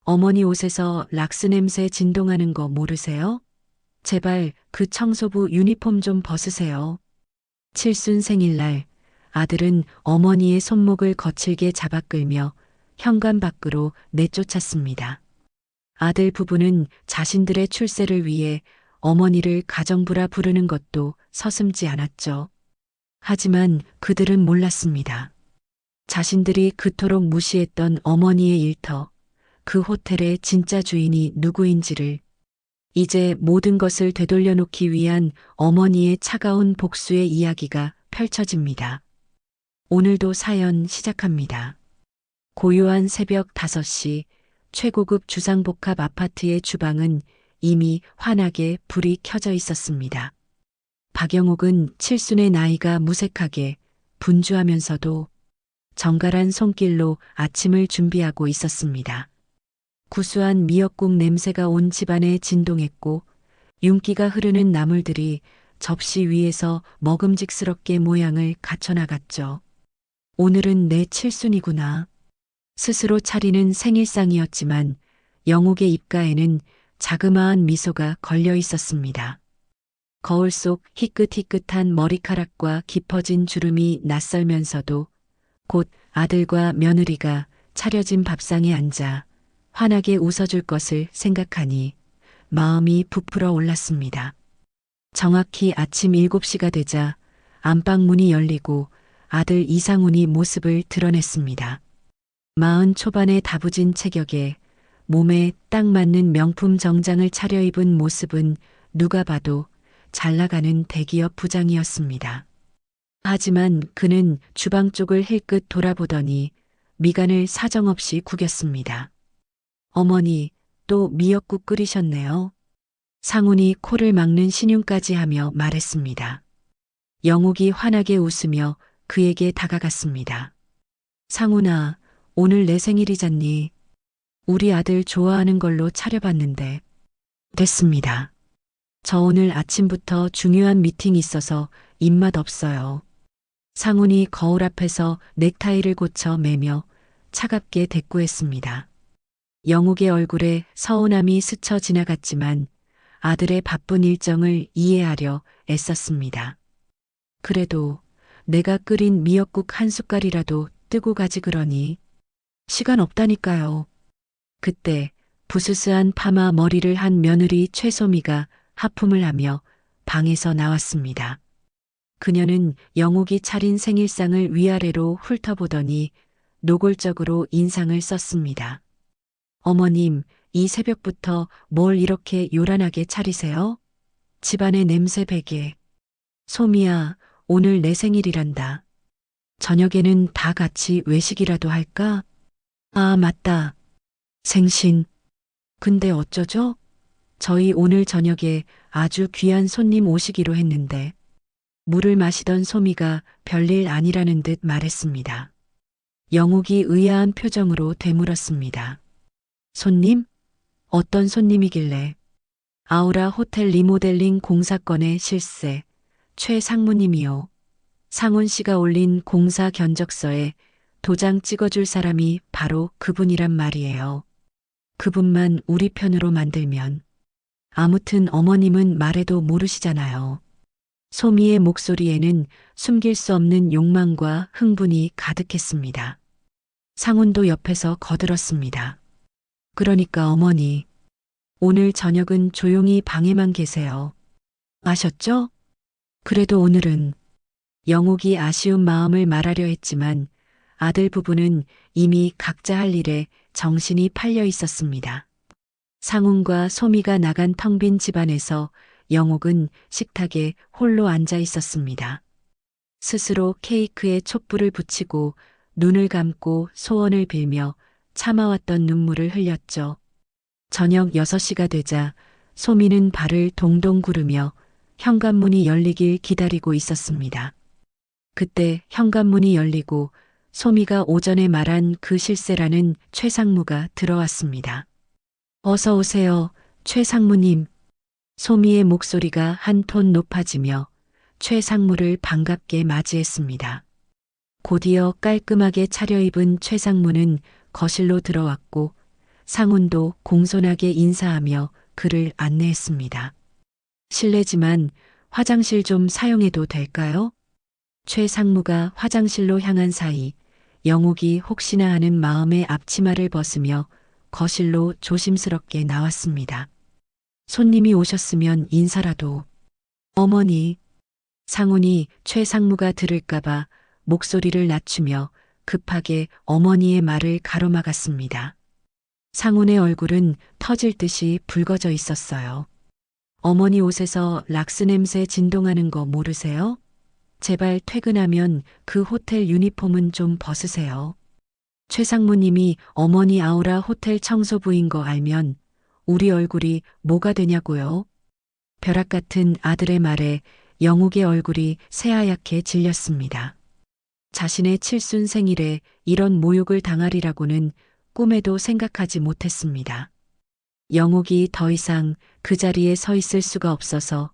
어머니 옷에서 락스 냄새 진동하는 거 모르세요? 제발 그 청소부 유니폼 좀 벗으세요. 칠순 생일날 아들은 어머니의 손목을 거칠게 잡아 끌며 현관 밖으로 내쫓았습니다. 아들 부부는 자신들의 출세를 위해 어머니를 가정부라 부르는 것도 서슴지 않았죠. 하지만 그들은 몰랐습니다. 자신들이 그토록 무시했던 어머니의 일터, 그 호텔의 진짜 주인이 누구인지를 이제 모든 것을 되돌려 놓기 위한 어머니의 차가운 복수의 이야기가 펼쳐집니다. 오늘도 사연 시작합니다. 고요한 새벽 5시 최고급 주상복합 아파트의 주방은 이미 환하게 불이 켜져 있었습니다. 박영옥은 칠순의 나이가 무색하게 분주하면서도 정갈한 손길로 아침을 준비하고 있었습니다. 구수한 미역국 냄새가 온 집안에 진동했고 윤기가 흐르는 나물들이 접시 위에서 먹음직스럽게 모양을 갖춰나갔죠. 오늘은 내 칠순이구나. 스스로 차리는 생일상이었지만 영옥의 입가에는 자그마한 미소가 걸려 있었습니다. 거울 속 희끗희끗한 머리카락과 깊어진 주름이 낯설면서도 곧 아들과 며느리가 차려진 밥상에 앉아 환하게 웃어줄 것을 생각하니 마음이 부풀어 올랐습니다. 정확히 아침 7시가 되자 안방 문이 열리고 아들 이상훈이 모습을 드러냈습니다. 40 초반의 다부진 체격에 몸에 딱 맞는 명품 정장을 차려입은 모습은 누가 봐도 잘 나가는 대기업 부장이었습니다. 하지만 그는 주방 쪽을 힐끗 돌아보더니 미간을 사정없이 구겼습니다. 어머니, 또 미역국 끓이셨네요. 상훈이 코를 막는 신용까지 하며 말했습니다. 영옥이 환하게 웃으며 그에게 다가갔습니다. 상훈아, 오늘 내 생일이잖니. 우리 아들 좋아하는 걸로 차려봤는데. 됐습니다. 저 오늘 아침부터 중요한 미팅 있어서 입맛 없어요. 상훈이 거울 앞에서 넥타이를 고쳐 매며 차갑게 대꾸했습니다. 영옥의 얼굴에 서운함이 스쳐 지나갔지만 아들의 바쁜 일정을 이해하려 애썼습니다. 그래도 내가 끓인 미역국 한 숟갈이라도 뜨고 가지 그러니. 시간 없다니까요. 그때 부스스한 파마 머리를 한 며느리 최소미가 하품을 하며 방에서 나왔습니다. 그녀는 영옥이 차린 생일상을 위아래로 훑어보더니 노골적으로 인상을 썼습니다. 어머님, 이 새벽부터 뭘 이렇게 요란하게 차리세요? 집안에 냄새 배게. 소미야, 오늘 내 생일이란다. 저녁에는 다 같이 외식이라도 할까? 아, 맞다. 생신. 근데 어쩌죠? 저희 오늘 저녁에 아주 귀한 손님 오시기로 했는데. 물을 마시던 소미가 별일 아니라는 듯 말했습니다. 영옥이 의아한 표정으로 되물었습니다. 손님? 어떤 손님이길래? 아우라 호텔 리모델링 공사건의 실세, 최 상무님이요. 상훈 씨가 올린 공사 견적서에 도장 찍어줄 사람이 바로 그분이란 말이에요. 그분만 우리 편으로 만들면. 아무튼 어머님은 말해도 모르시잖아요. 소미의 목소리에는 숨길 수 없는 욕망과 흥분이 가득했습니다. 상훈도 옆에서 거들었습니다. 그러니까 어머니, 오늘 저녁은 조용히 방에만 계세요. 아셨죠? 그래도 오늘은. 영옥이 아쉬운 마음을 말하려 했지만 아들 부부는 이미 각자 할 일에 정신이 팔려 있었습니다. 상훈과 소미가 나간 텅 빈 집안에서 영옥은 식탁에 홀로 앉아 있었습니다. 스스로 케이크에 촛불을 붙이고 눈을 감고 소원을 빌며 참아왔던 눈물을 흘렸죠. 저녁 6시가 되자 소미는 발을 동동 구르며 현관문이 열리길 기다리고 있었습니다. 그때 현관문이 열리고 소미가 오전에 말한 그 실세라는 최 상무가 들어왔습니다. 어서 오세요, 최 상무님. 소미의 목소리가 한 톤 높아지며 최 상무를 반갑게 맞이했습니다. 곧이어 깔끔하게 차려입은 최 상무는 거실로 들어왔고 상훈도 공손하게 인사하며 그를 안내했습니다. 실례지만 화장실 좀 사용해도 될까요? 최 상무가 화장실로 향한 사이 영옥이 혹시나 하는 마음에 앞치마를 벗으며 거실로 조심스럽게 나왔습니다. 손님이 오셨으면 인사라도. 어머니. 상훈이 최 상무가 들을까봐 목소리를 낮추며 급하게 어머니의 말을 가로막았습니다. 상훈의 얼굴은 터질 듯이 붉어져 있었어요. 어머니 옷에서 락스 냄새 진동하는 거 모르세요? 제발 퇴근하면 그 호텔 유니폼은 좀 벗으세요. 최 상무님이 어머니 아우라 호텔 청소부인 거 알면 우리 얼굴이 뭐가 되냐고요? 벼락 같은 아들의 말에 영욱의 얼굴이 새하얗게 질렸습니다. 자신의 칠순 생일에 이런 모욕을 당하리라고는 꿈에도 생각하지 못했습니다. 영욱이 더 이상 그 자리에 서 있을 수가 없어서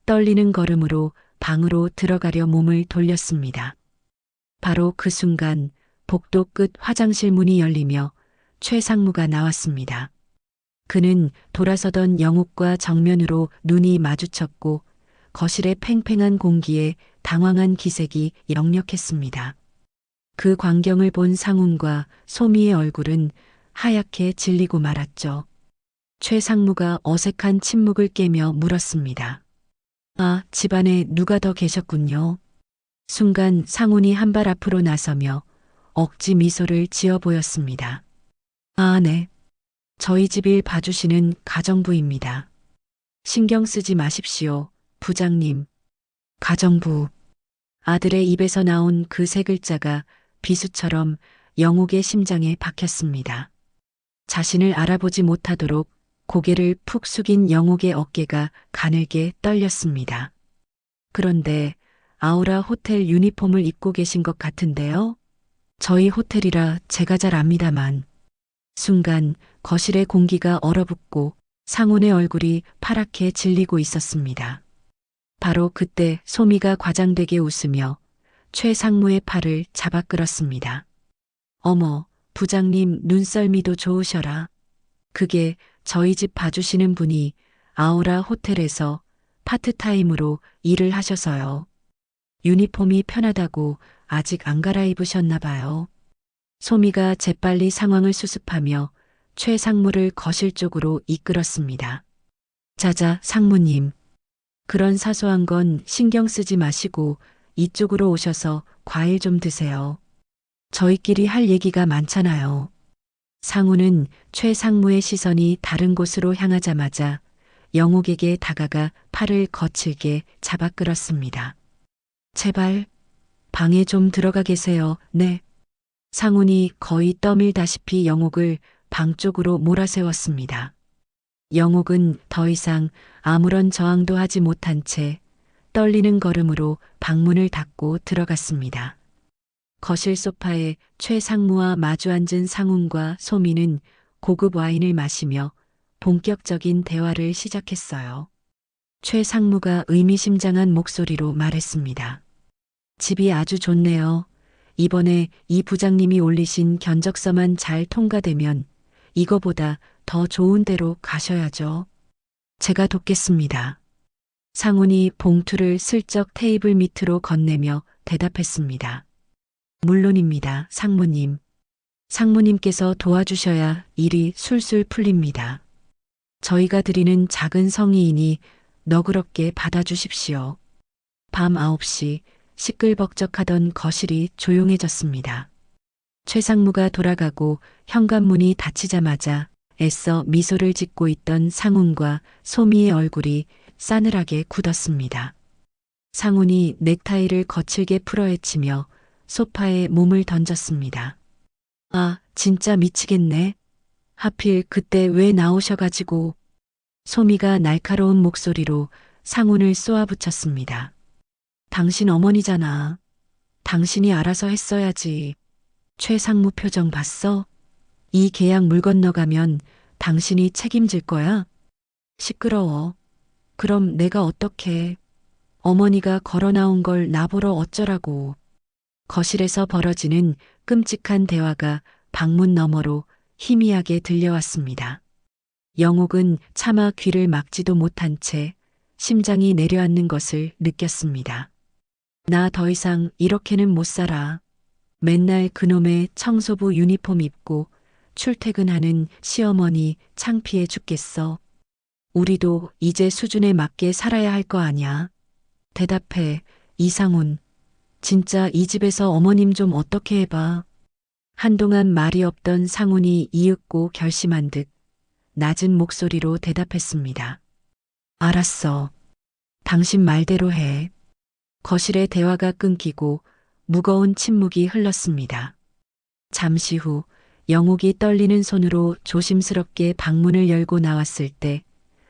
떨리는 걸음으로 방으로 들어가려 몸을 돌렸습니다. 바로 그 순간 복도 끝 화장실 문이 열리며 최 상무가 나왔습니다. 그는 돌아서던 영욱과 정면으로 눈이 마주쳤고 거실의 팽팽한 공기에 당황한 기색이 역력했습니다. 그 광경을 본 상훈과 소미의 얼굴은 하얗게 질리고 말았죠. 최 상무가 어색한 침묵을 깨며 물었습니다. 아, 집안에 누가 더 계셨군요. 순간 상훈이 한 발 앞으로 나서며 억지 미소를 지어 보였습니다. 아, 네. 저희 집 일 봐주시는 가정부입니다. 신경 쓰지 마십시오, 부장님. 가정부. 아들의 입에서 나온 그 세 글자가 비수처럼 영욱의 심장에 박혔습니다. 자신을 알아보지 못하도록 고개를 푹 숙인 영욱의 어깨가 가늘게 떨렸습니다. 그런데 아우라 호텔 유니폼을 입고 계신 것 같은데요? 저희 호텔이라 제가 잘 압니다만. 순간 거실의 공기가 얼어붙고 상훈의 얼굴이 파랗게 질리고 있었습니다. 바로 그때 소미가 과장되게 웃으며 최 상무의 팔을 잡아 끌었습니다. 어머, 부장님 눈썰미도 좋으셔라. 그게 저희 집 봐주시는 분이 아우라 호텔에서 파트타임으로 일을 하셔서요. 유니폼이 편하다고 아직 안 갈아입으셨나 봐요. 소미가 재빨리 상황을 수습하며 최 상무를 거실 쪽으로 이끌었습니다. 자자, 상무님. 그런 사소한 건 신경 쓰지 마시고 이쪽으로 오셔서 과일 좀 드세요. 저희끼리 할 얘기가 많잖아요. 상우는 최 상무의 시선이 다른 곳으로 향하자마자 영욱에게 다가가 팔을 거칠게 잡아 끌었습니다. 제발 방에 좀 들어가 계세요. 네. 상훈이 거의 떠밀다시피 영욱을 방 쪽으로 몰아세웠습니다. 영욱은 더 이상 아무런 저항도 하지 못한 채 떨리는 걸음으로 방문을 닫고 들어갔습니다. 거실 소파에 최 상무와 마주 앉은 상훈과 소미는 고급 와인을 마시며 본격적인 대화를 시작했어요. 최 상무가 의미심장한 목소리로 말했습니다. 집이 아주 좋네요. 이번에 이 부장님이 올리신 견적서만 잘 통과되면 이거보다 더 좋은 데로 가셔야죠. 제가 돕겠습니다. 상훈이 봉투를 슬쩍 테이블 밑으로 건네며 대답했습니다. 물론입니다, 상무님. 상무님께서 도와주셔야 일이 술술 풀립니다. 저희가 드리는 작은 성의이니 너그럽게 받아주십시오. 밤 9시 시끌벅적하던 거실이 조용해졌습니다. 최 상무가 돌아가고 현관문이 닫히자마자 애써 미소를 짓고 있던 상훈과 소미의 얼굴이 싸늘하게 굳었습니다. 상훈이 넥타이를 거칠게 풀어헤치며 소파에 몸을 던졌습니다. 아, 진짜 미치겠네. 하필 그때 왜 나오셔가지고. 소미가 날카로운 목소리로 상훈을 쏘아붙였습니다. 당신 어머니잖아. 당신이 알아서 했어야지. 최 상무 표정 봤어? 이 계약 물 건너가면 당신이 책임질 거야? 시끄러워. 그럼 내가 어떡해. 어머니가 걸어 나온 걸 나보러 어쩌라고. 거실에서 벌어지는 끔찍한 대화가 방문 너머로 희미하게 들려왔습니다. 영옥은 차마 귀를 막지도 못한 채 심장이 내려앉는 것을 느꼈습니다. 나 더 이상 이렇게는 못 살아. 맨날 그놈의 청소부 유니폼 입고 출퇴근하는 시어머니 창피해 죽겠어. 우리도 이제 수준에 맞게 살아야 할 거 아냐. 대답해, 이상훈. 진짜 이 집에서 어머님 좀 어떻게 해봐. 한동안 말이 없던 상훈이 이윽고 결심한 듯 낮은 목소리로 대답했습니다. 알았어. 당신 말대로 해. 거실의 대화가 끊기고 무거운 침묵이 흘렀습니다. 잠시 후 영옥이 떨리는 손으로 조심스럽게 방문을 열고 나왔을 때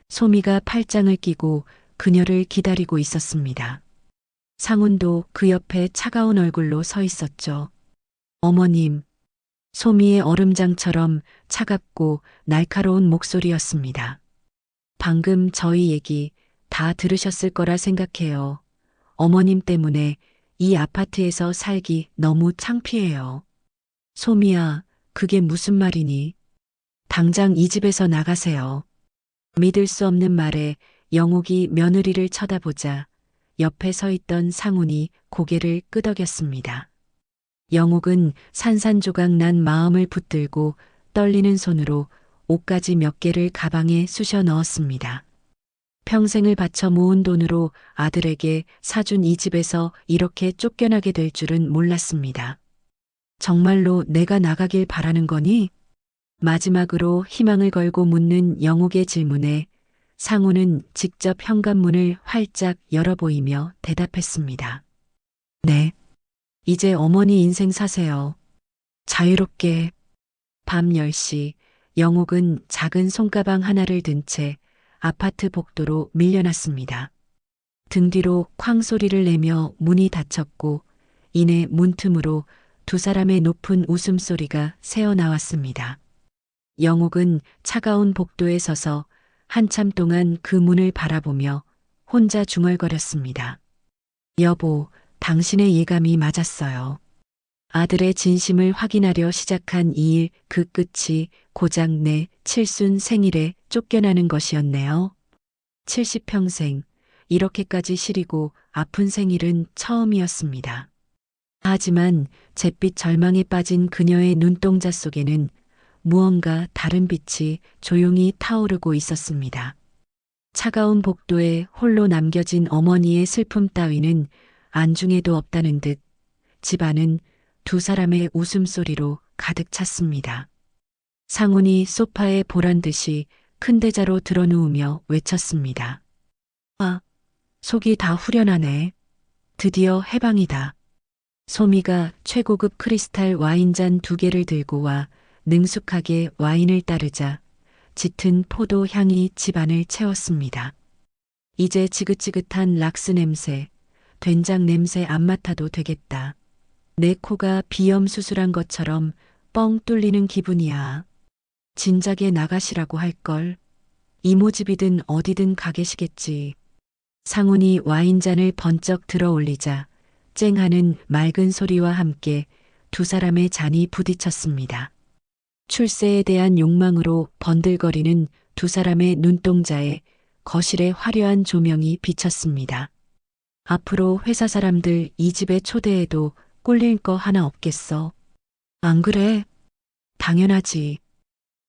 소미가 팔짱을 끼고 그녀를 기다리고 있었습니다. 상훈도 그 옆에 차가운 얼굴로 서 있었죠. 어머님. 소미의 얼음장처럼 차갑고 날카로운 목소리였습니다. 방금 저희 얘기 다 들으셨을 거라 생각해요. 어머님 때문에 이 아파트에서 살기 너무 창피해요. 소미야, 그게 무슨 말이니? 당장 이 집에서 나가세요. 믿을 수 없는 말에 영옥이 며느리를 쳐다보자 옆에 서 있던 상훈이 고개를 끄덕였습니다. 영옥은 산산조각 난 마음을 붙들고 떨리는 손으로 옷가지 몇 개를 가방에 쑤셔 넣었습니다. 평생을 바쳐 모은 돈으로 아들에게 사준 이 집에서 이렇게 쫓겨나게 될 줄은 몰랐습니다. 정말로 내가 나가길 바라는 거니? 마지막으로 희망을 걸고 묻는 영옥의 질문에 상우는 직접 현관문을 활짝 열어 보이며 대답했습니다. 네. 이제 어머니 인생 사세요. 자유롭게. 밤 10시 영옥은 작은 손가방 하나를 든 채 아파트 복도로 밀려났습니다. 등 뒤로 쾅 소리를 내며 문이 닫혔고 이내 문틈으로 두 사람의 높은 웃음소리가 새어나왔습니다. 영옥은 차가운 복도에 서서 한참 동안 그 문을 바라보며 혼자 중얼거렸습니다. 여보, 당신의 예감이 맞았어요. 아들의 진심을 확인하려 시작한 이 일 그 끝이 고작 내 칠순 생일에 쫓겨나는 것이었네요. 70평생 이렇게까지 시리고 아픈 생일은 처음이었습니다. 하지만 잿빛 절망에 빠진 그녀의 눈동자 속에는 무언가 다른 빛이 조용히 타오르고 있었습니다. 차가운 복도에 홀로 남겨진 어머니의 슬픔 따위는 안중에도 없다는 듯 집안은 두 사람의 웃음소리로 가득 찼습니다. 상훈이 소파에 보란 듯이 큰 대자로 드러누우며 외쳤습니다. 아, 속이 다 후련하네. 드디어 해방이다. 소미가 최고급 크리스탈 와인잔 2개를 들고 와 능숙하게 와인을 따르자 짙은 포도 향이 집안을 채웠습니다. 이제 지긋지긋한 락스 냄새, 된장 냄새 안 맡아도 되겠다. 내 코가 비염 수술한 것처럼 뻥 뚫리는 기분이야. 진작에 나가시라고 할걸. 이모집이든 어디든 가 계시겠지. 상훈이 와인잔을 번쩍 들어 올리자 쨍하는 맑은 소리와 함께 두 사람의 잔이 부딪혔습니다. 출세에 대한 욕망으로 번들거리는 두 사람의 눈동자에 거실의 화려한 조명이 비쳤습니다. 앞으로 회사 사람들 이 집에 초대해도 꼴릴 거 하나 없겠어. 안 그래? 당연하지.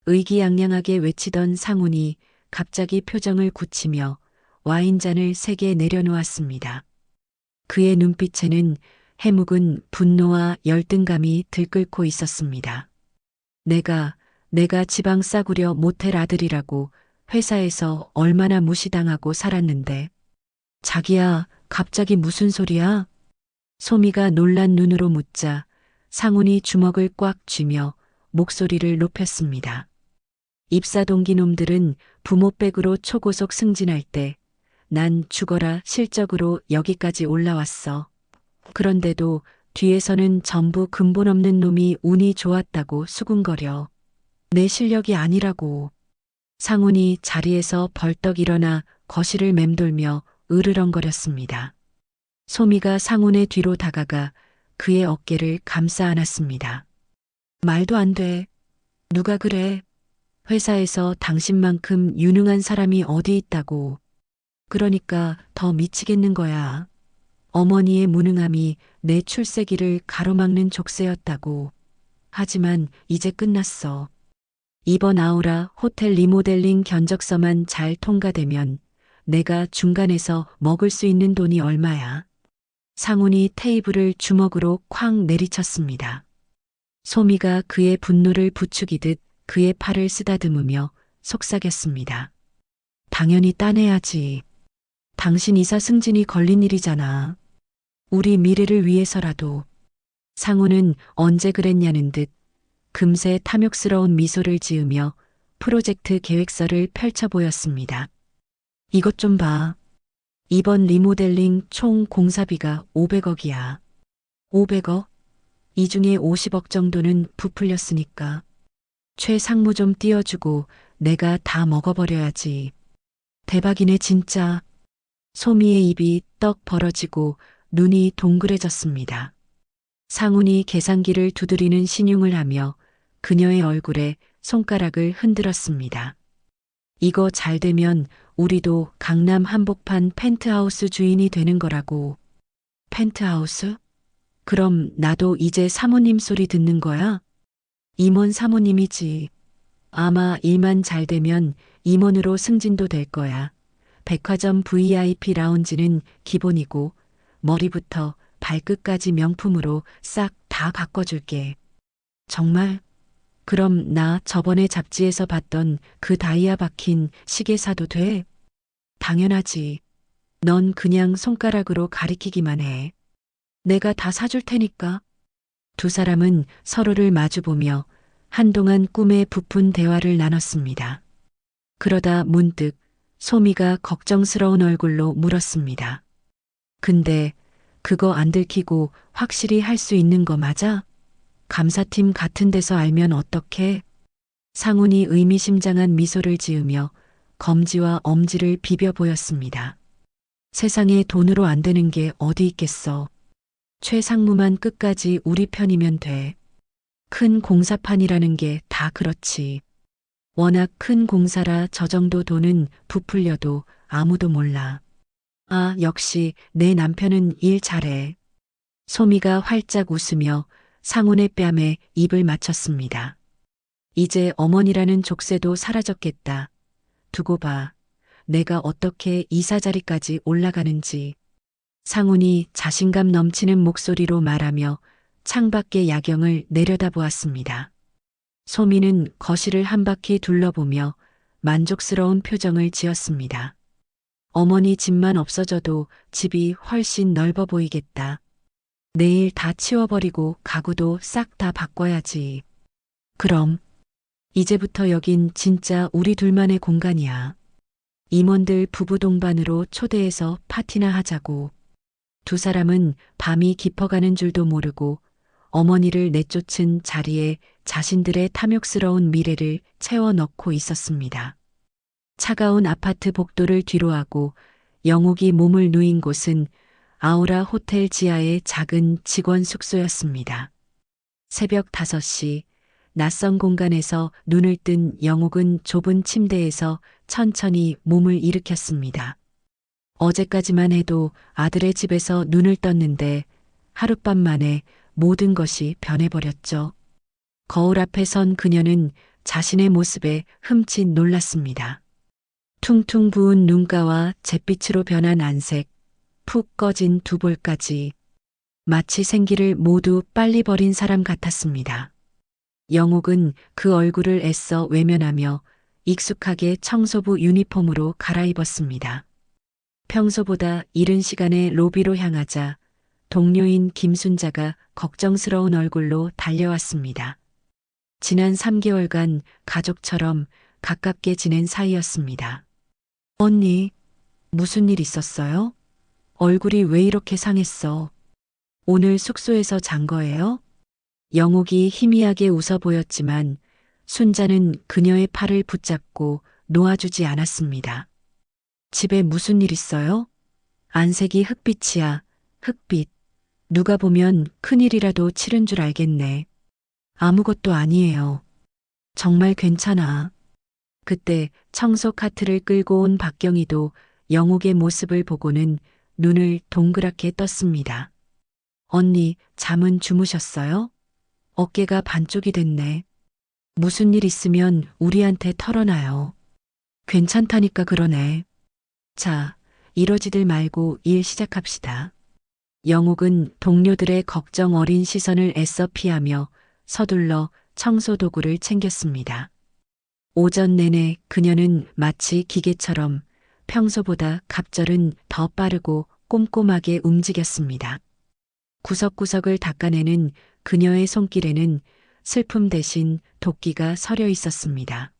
의기양양하게 외치던 상훈이 갑자기 표정을 굳히며 와인잔을 3개 내려놓았습니다. 그의 눈빛에는 해묵은 분노와 열등감이 들끓고 있었습니다. 내가 지방 싸구려 모텔 아들이라고 회사에서 얼마나 무시당하고 살았는데. 자기야, 갑자기 무슨 소리야? 소미가 놀란 눈으로 묻자 상훈이 주먹을 꽉 쥐며 목소리를 높였습니다. 입사동기 놈들은 부모백으로 초고속 승진할 때 난 죽어라 실적으로 여기까지 올라왔어. 그런데도 뒤에서는 전부 근본 없는 놈이 운이 좋았다고 수군거려. 내 실력이 아니라고. 상훈이 자리에서 벌떡 일어나 거실을 맴돌며 으르렁거렸습니다. 소미가 상훈의 뒤로 다가가 그의 어깨를 감싸 안았습니다. 말도 안 돼. 누가 그래? 회사에서 당신만큼 유능한 사람이 어디 있다고. 그러니까 더 미치겠는 거야. 어머니의 무능함이 내 출세기를 가로막는 족쇄였다고. 하지만 이제 끝났어. 이번 아우라 호텔 리모델링 견적서만 잘 통과되면 내가 중간에서 먹을 수 있는 돈이 얼마야. 상훈이 테이블을 주먹으로 쾅 내리쳤습니다. 소미가 그의 분노를 부추기듯 그의 팔을 쓰다듬으며 속삭였습니다. 당연히 따내야지. 당신 이사 승진이 걸린 일이잖아. 우리 미래를 위해서라도. 상훈은 언제 그랬냐는 듯 금세 탐욕스러운 미소를 지으며 프로젝트 계획서를 펼쳐 보였습니다. 이것 좀 봐. 이번 리모델링 총 공사비가 500억이야. 500억? 이 중에 50억 정도는 부풀렸으니까. 최 상무 좀 띄워주고 내가 다 먹어버려야지. 대박이네 진짜. 소미의 입이 떡 벌어지고 눈이 동그래졌습니다. 상훈이 계산기를 두드리는 신용을 하며 그녀의 얼굴에 손가락을 흔들었습니다. 이거 잘 되면 우리도 강남 한복판 펜트하우스 주인이 되는 거라고. 펜트하우스? 그럼 나도 이제 사모님 소리 듣는 거야? 임원 사모님이지. 아마 일만 잘 되면 임원으로 승진도 될 거야. 백화점 VIP 라운지는 기본이고 머리부터 발끝까지 명품으로 싹 다 가꿔줄게. 정말? 그럼 나 저번에 잡지에서 봤던 그 다이아 박힌 시계 사도 돼? 당연하지. 넌 그냥 손가락으로 가리키기만 해. 내가 다 사줄 테니까. 두 사람은 서로를 마주보며 한동안 꿈에 부푼 대화를 나눴습니다. 그러다 문득 소미가 걱정스러운 얼굴로 물었습니다. 근데 그거 안 들키고 확실히 할 수 있는 거 맞아? 감사팀 같은 데서 알면 어떡해? 상훈이 의미심장한 미소를 지으며 검지와 엄지를 비벼 보였습니다. 세상에 돈으로 안 되는 게 어디 있겠어. 최 상무만 끝까지 우리 편이면 돼. 큰 공사판이라는 게 다 그렇지. 워낙 큰 공사라 저 정도 돈은 부풀려도 아무도 몰라. 아, 역시 내 남편은 일 잘해. 소미가 활짝 웃으며 상훈의 뺨에 입을 맞췄습니다. 이제 어머니라는 족쇄도 사라졌겠다. 두고 봐. 내가 어떻게 이사 자리까지 올라가는지. 상훈이 자신감 넘치는 목소리로 말하며 창밖의 야경을 내려다보았습니다. 소미는 거실을 한 바퀴 둘러보며 만족스러운 표정을 지었습니다. 어머니 집만 없어져도 집이 훨씬 넓어 보이겠다. 내일 다 치워버리고 가구도 싹 다 바꿔야지. 그럼 이제부터 여긴 진짜 우리 둘만의 공간이야. 임원들 부부 동반으로 초대해서 파티나 하자고. 두 사람은 밤이 깊어가는 줄도 모르고 어머니를 내쫓은 자리에 자신들의 탐욕스러운 미래를 채워 넣고 있었습니다. 차가운 아파트 복도를 뒤로하고 영옥이 몸을 누인 곳은 아우라 호텔 지하의 작은 직원 숙소였습니다. 새벽 5시 낯선 공간에서 눈을 뜬 영옥은 좁은 침대에서 천천히 몸을 일으켰습니다. 어제까지만 해도 아들의 집에서 눈을 떴는데 하룻밤 만에 모든 것이 변해버렸죠. 거울 앞에 선 그녀는 자신의 모습에 흠칫 놀랐습니다. 퉁퉁 부은 눈가와 잿빛으로 변한 안색, 푹 꺼진 두 볼까지 마치 생기를 모두 빨리 버린 사람 같았습니다. 영옥은 그 얼굴을 애써 외면하며 익숙하게 청소부 유니폼으로 갈아입었습니다. 평소보다 이른 시간에 로비로 향하자 동료인 김순자가 걱정스러운 얼굴로 달려왔습니다. 지난 3개월간 가족처럼 가깝게 지낸 사이였습니다. 언니, 무슨 일 있었어요? 얼굴이 왜 이렇게 상했어? 오늘 숙소에서 잔 거예요? 영옥이 희미하게 웃어 보였지만 순자는 그녀의 팔을 붙잡고 놓아주지 않았습니다. 집에 무슨 일 있어요? 안색이 흑빛이야, 흑빛. 누가 보면 큰일이라도 치른 줄 알겠네. 아무것도 아니에요. 정말 괜찮아. 그때 청소 카트를 끌고 온 박경희도 영옥의 모습을 보고는 눈을 동그랗게 떴습니다. 언니, 잠은 주무셨어요? 어깨가 반쪽이 됐네. 무슨 일 있으면 우리한테 털어놔요. 괜찮다니까 그러네. 자, 이러지들 말고 일 시작합시다. 영옥은 동료들의 걱정 어린 시선을 애써 피하며 서둘러 청소 도구를 챙겼습니다. 오전 내내 그녀는 마치 기계처럼 평소보다 갑절은 더 빠르고 꼼꼼하게 움직였습니다. 구석구석을 닦아내는 그녀의 손길에는 슬픔 대신 도끼가 서려 있었습니다.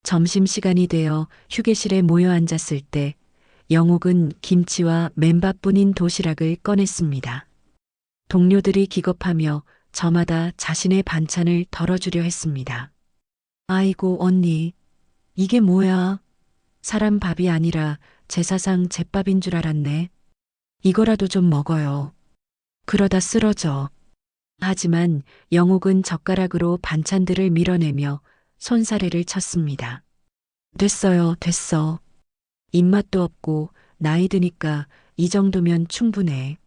점심시간이 되어 휴게실에 모여 앉았을 때 영옥은 김치와 맨밥뿐인 도시락을 꺼냈습니다. 동료들이 기겁하며 저마다 자신의 반찬을 덜어주려 했습니다. 아이고, 언니. 이게 뭐야? 사람 밥이 아니라 제사상 제밥인 줄 알았네. 이거라도 좀 먹어요. 그러다 쓰러져. 하지만 영옥은 젓가락으로 반찬들을 밀어내며 손사래를 쳤습니다. 됐어요, 됐어. 입맛도 없고 나이 드니까 이 정도면 충분해.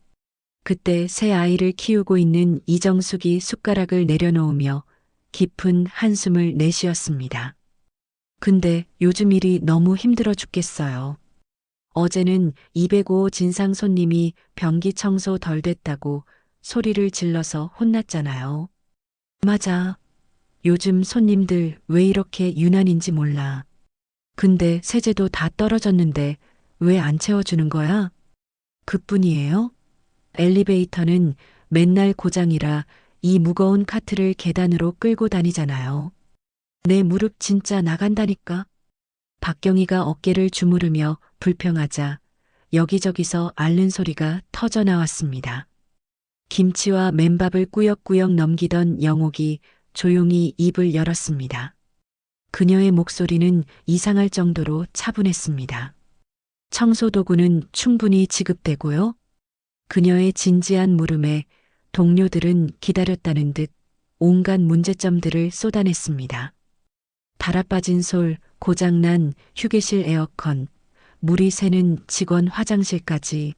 그때 새 아이를 키우고 있는 이정숙이 숟가락을 내려놓으며 깊은 한숨을 내쉬었습니다. 근데 요즘 일이 너무 힘들어 죽겠어요. 어제는 205 진상 손님이 변기 청소 덜 됐다고 소리를 질러서 혼났잖아요. 맞아. 요즘 손님들 왜 이렇게 유난인지 몰라. 근데 세제도 다 떨어졌는데 왜 안 채워주는 거야? 그뿐이에요? 엘리베이터는 맨날 고장이라 이 무거운 카트를 계단으로 끌고 다니잖아요. 내 무릎 진짜 나간다니까. 박경희가 어깨를 주무르며 불평하자 여기저기서 앓는 소리가 터져 나왔습니다. 김치와 맨밥을 꾸역꾸역 넘기던 영옥이 조용히 입을 열었습니다. 그녀의 목소리는 이상할 정도로 차분했습니다. 청소도구는 충분히 지급되고요. 그녀의 진지한 물음에 동료들은 기다렸다는 듯 온갖 문제점들을 쏟아냈습니다. 달아빠진 솔, 고장난 휴게실 에어컨, 물이 새는 직원 화장실까지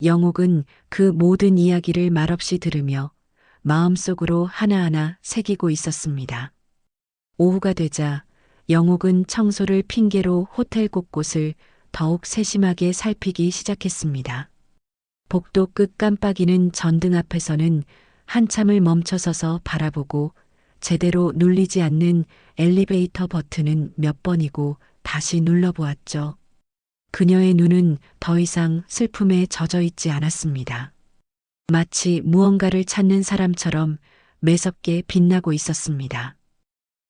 영옥은 그 모든 이야기를 말없이 들으며 마음속으로 하나하나 새기고 있었습니다. 오후가 되자 영옥은 청소를 핑계로 호텔 곳곳을 더욱 세심하게 살피기 시작했습니다. 복도 끝 깜빡이는 전등 앞에서는 한참을 멈춰서서 바라보고 제대로 눌리지 않는 엘리베이터 버튼은 몇 번이고 다시 눌러보았죠. 그녀의 눈은 더 이상 슬픔에 젖어 있지 않았습니다. 마치 무언가를 찾는 사람처럼 매섭게 빛나고 있었습니다.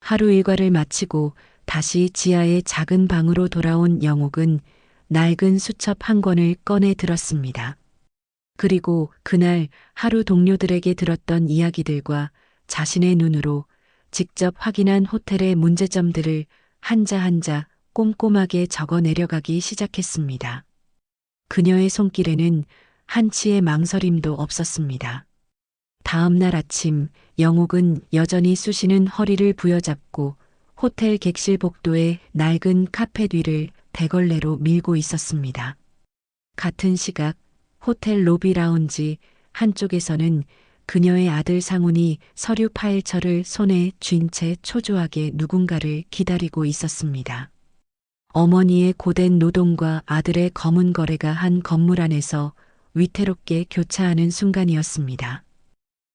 하루 일과를 마치고 다시 지하의 작은 방으로 돌아온 영옥은 낡은 수첩 한 권을 꺼내 들었습니다. 그리고 그날 하루 동료들에게 들었던 이야기들과 자신의 눈으로 직접 확인한 호텔의 문제점들을 한자 한자 꼼꼼하게 적어 내려가기 시작했습니다. 그녀의 손길에는 한치의 망설임도 없었습니다. 다음 날 아침 영옥은 여전히 쑤시는 허리를 부여잡고 호텔 객실 복도의 낡은 카펫 위를 대걸레로 밀고 있었습니다. 같은 시각 호텔 로비 라운지 한쪽에서는 그녀의 아들 상훈이 서류 파일처를 손에 쥔 채 초조하게 누군가를 기다리고 있었습니다. 어머니의 고된 노동과 아들의 검은 거래가 한 건물 안에서 위태롭게 교차하는 순간이었습니다.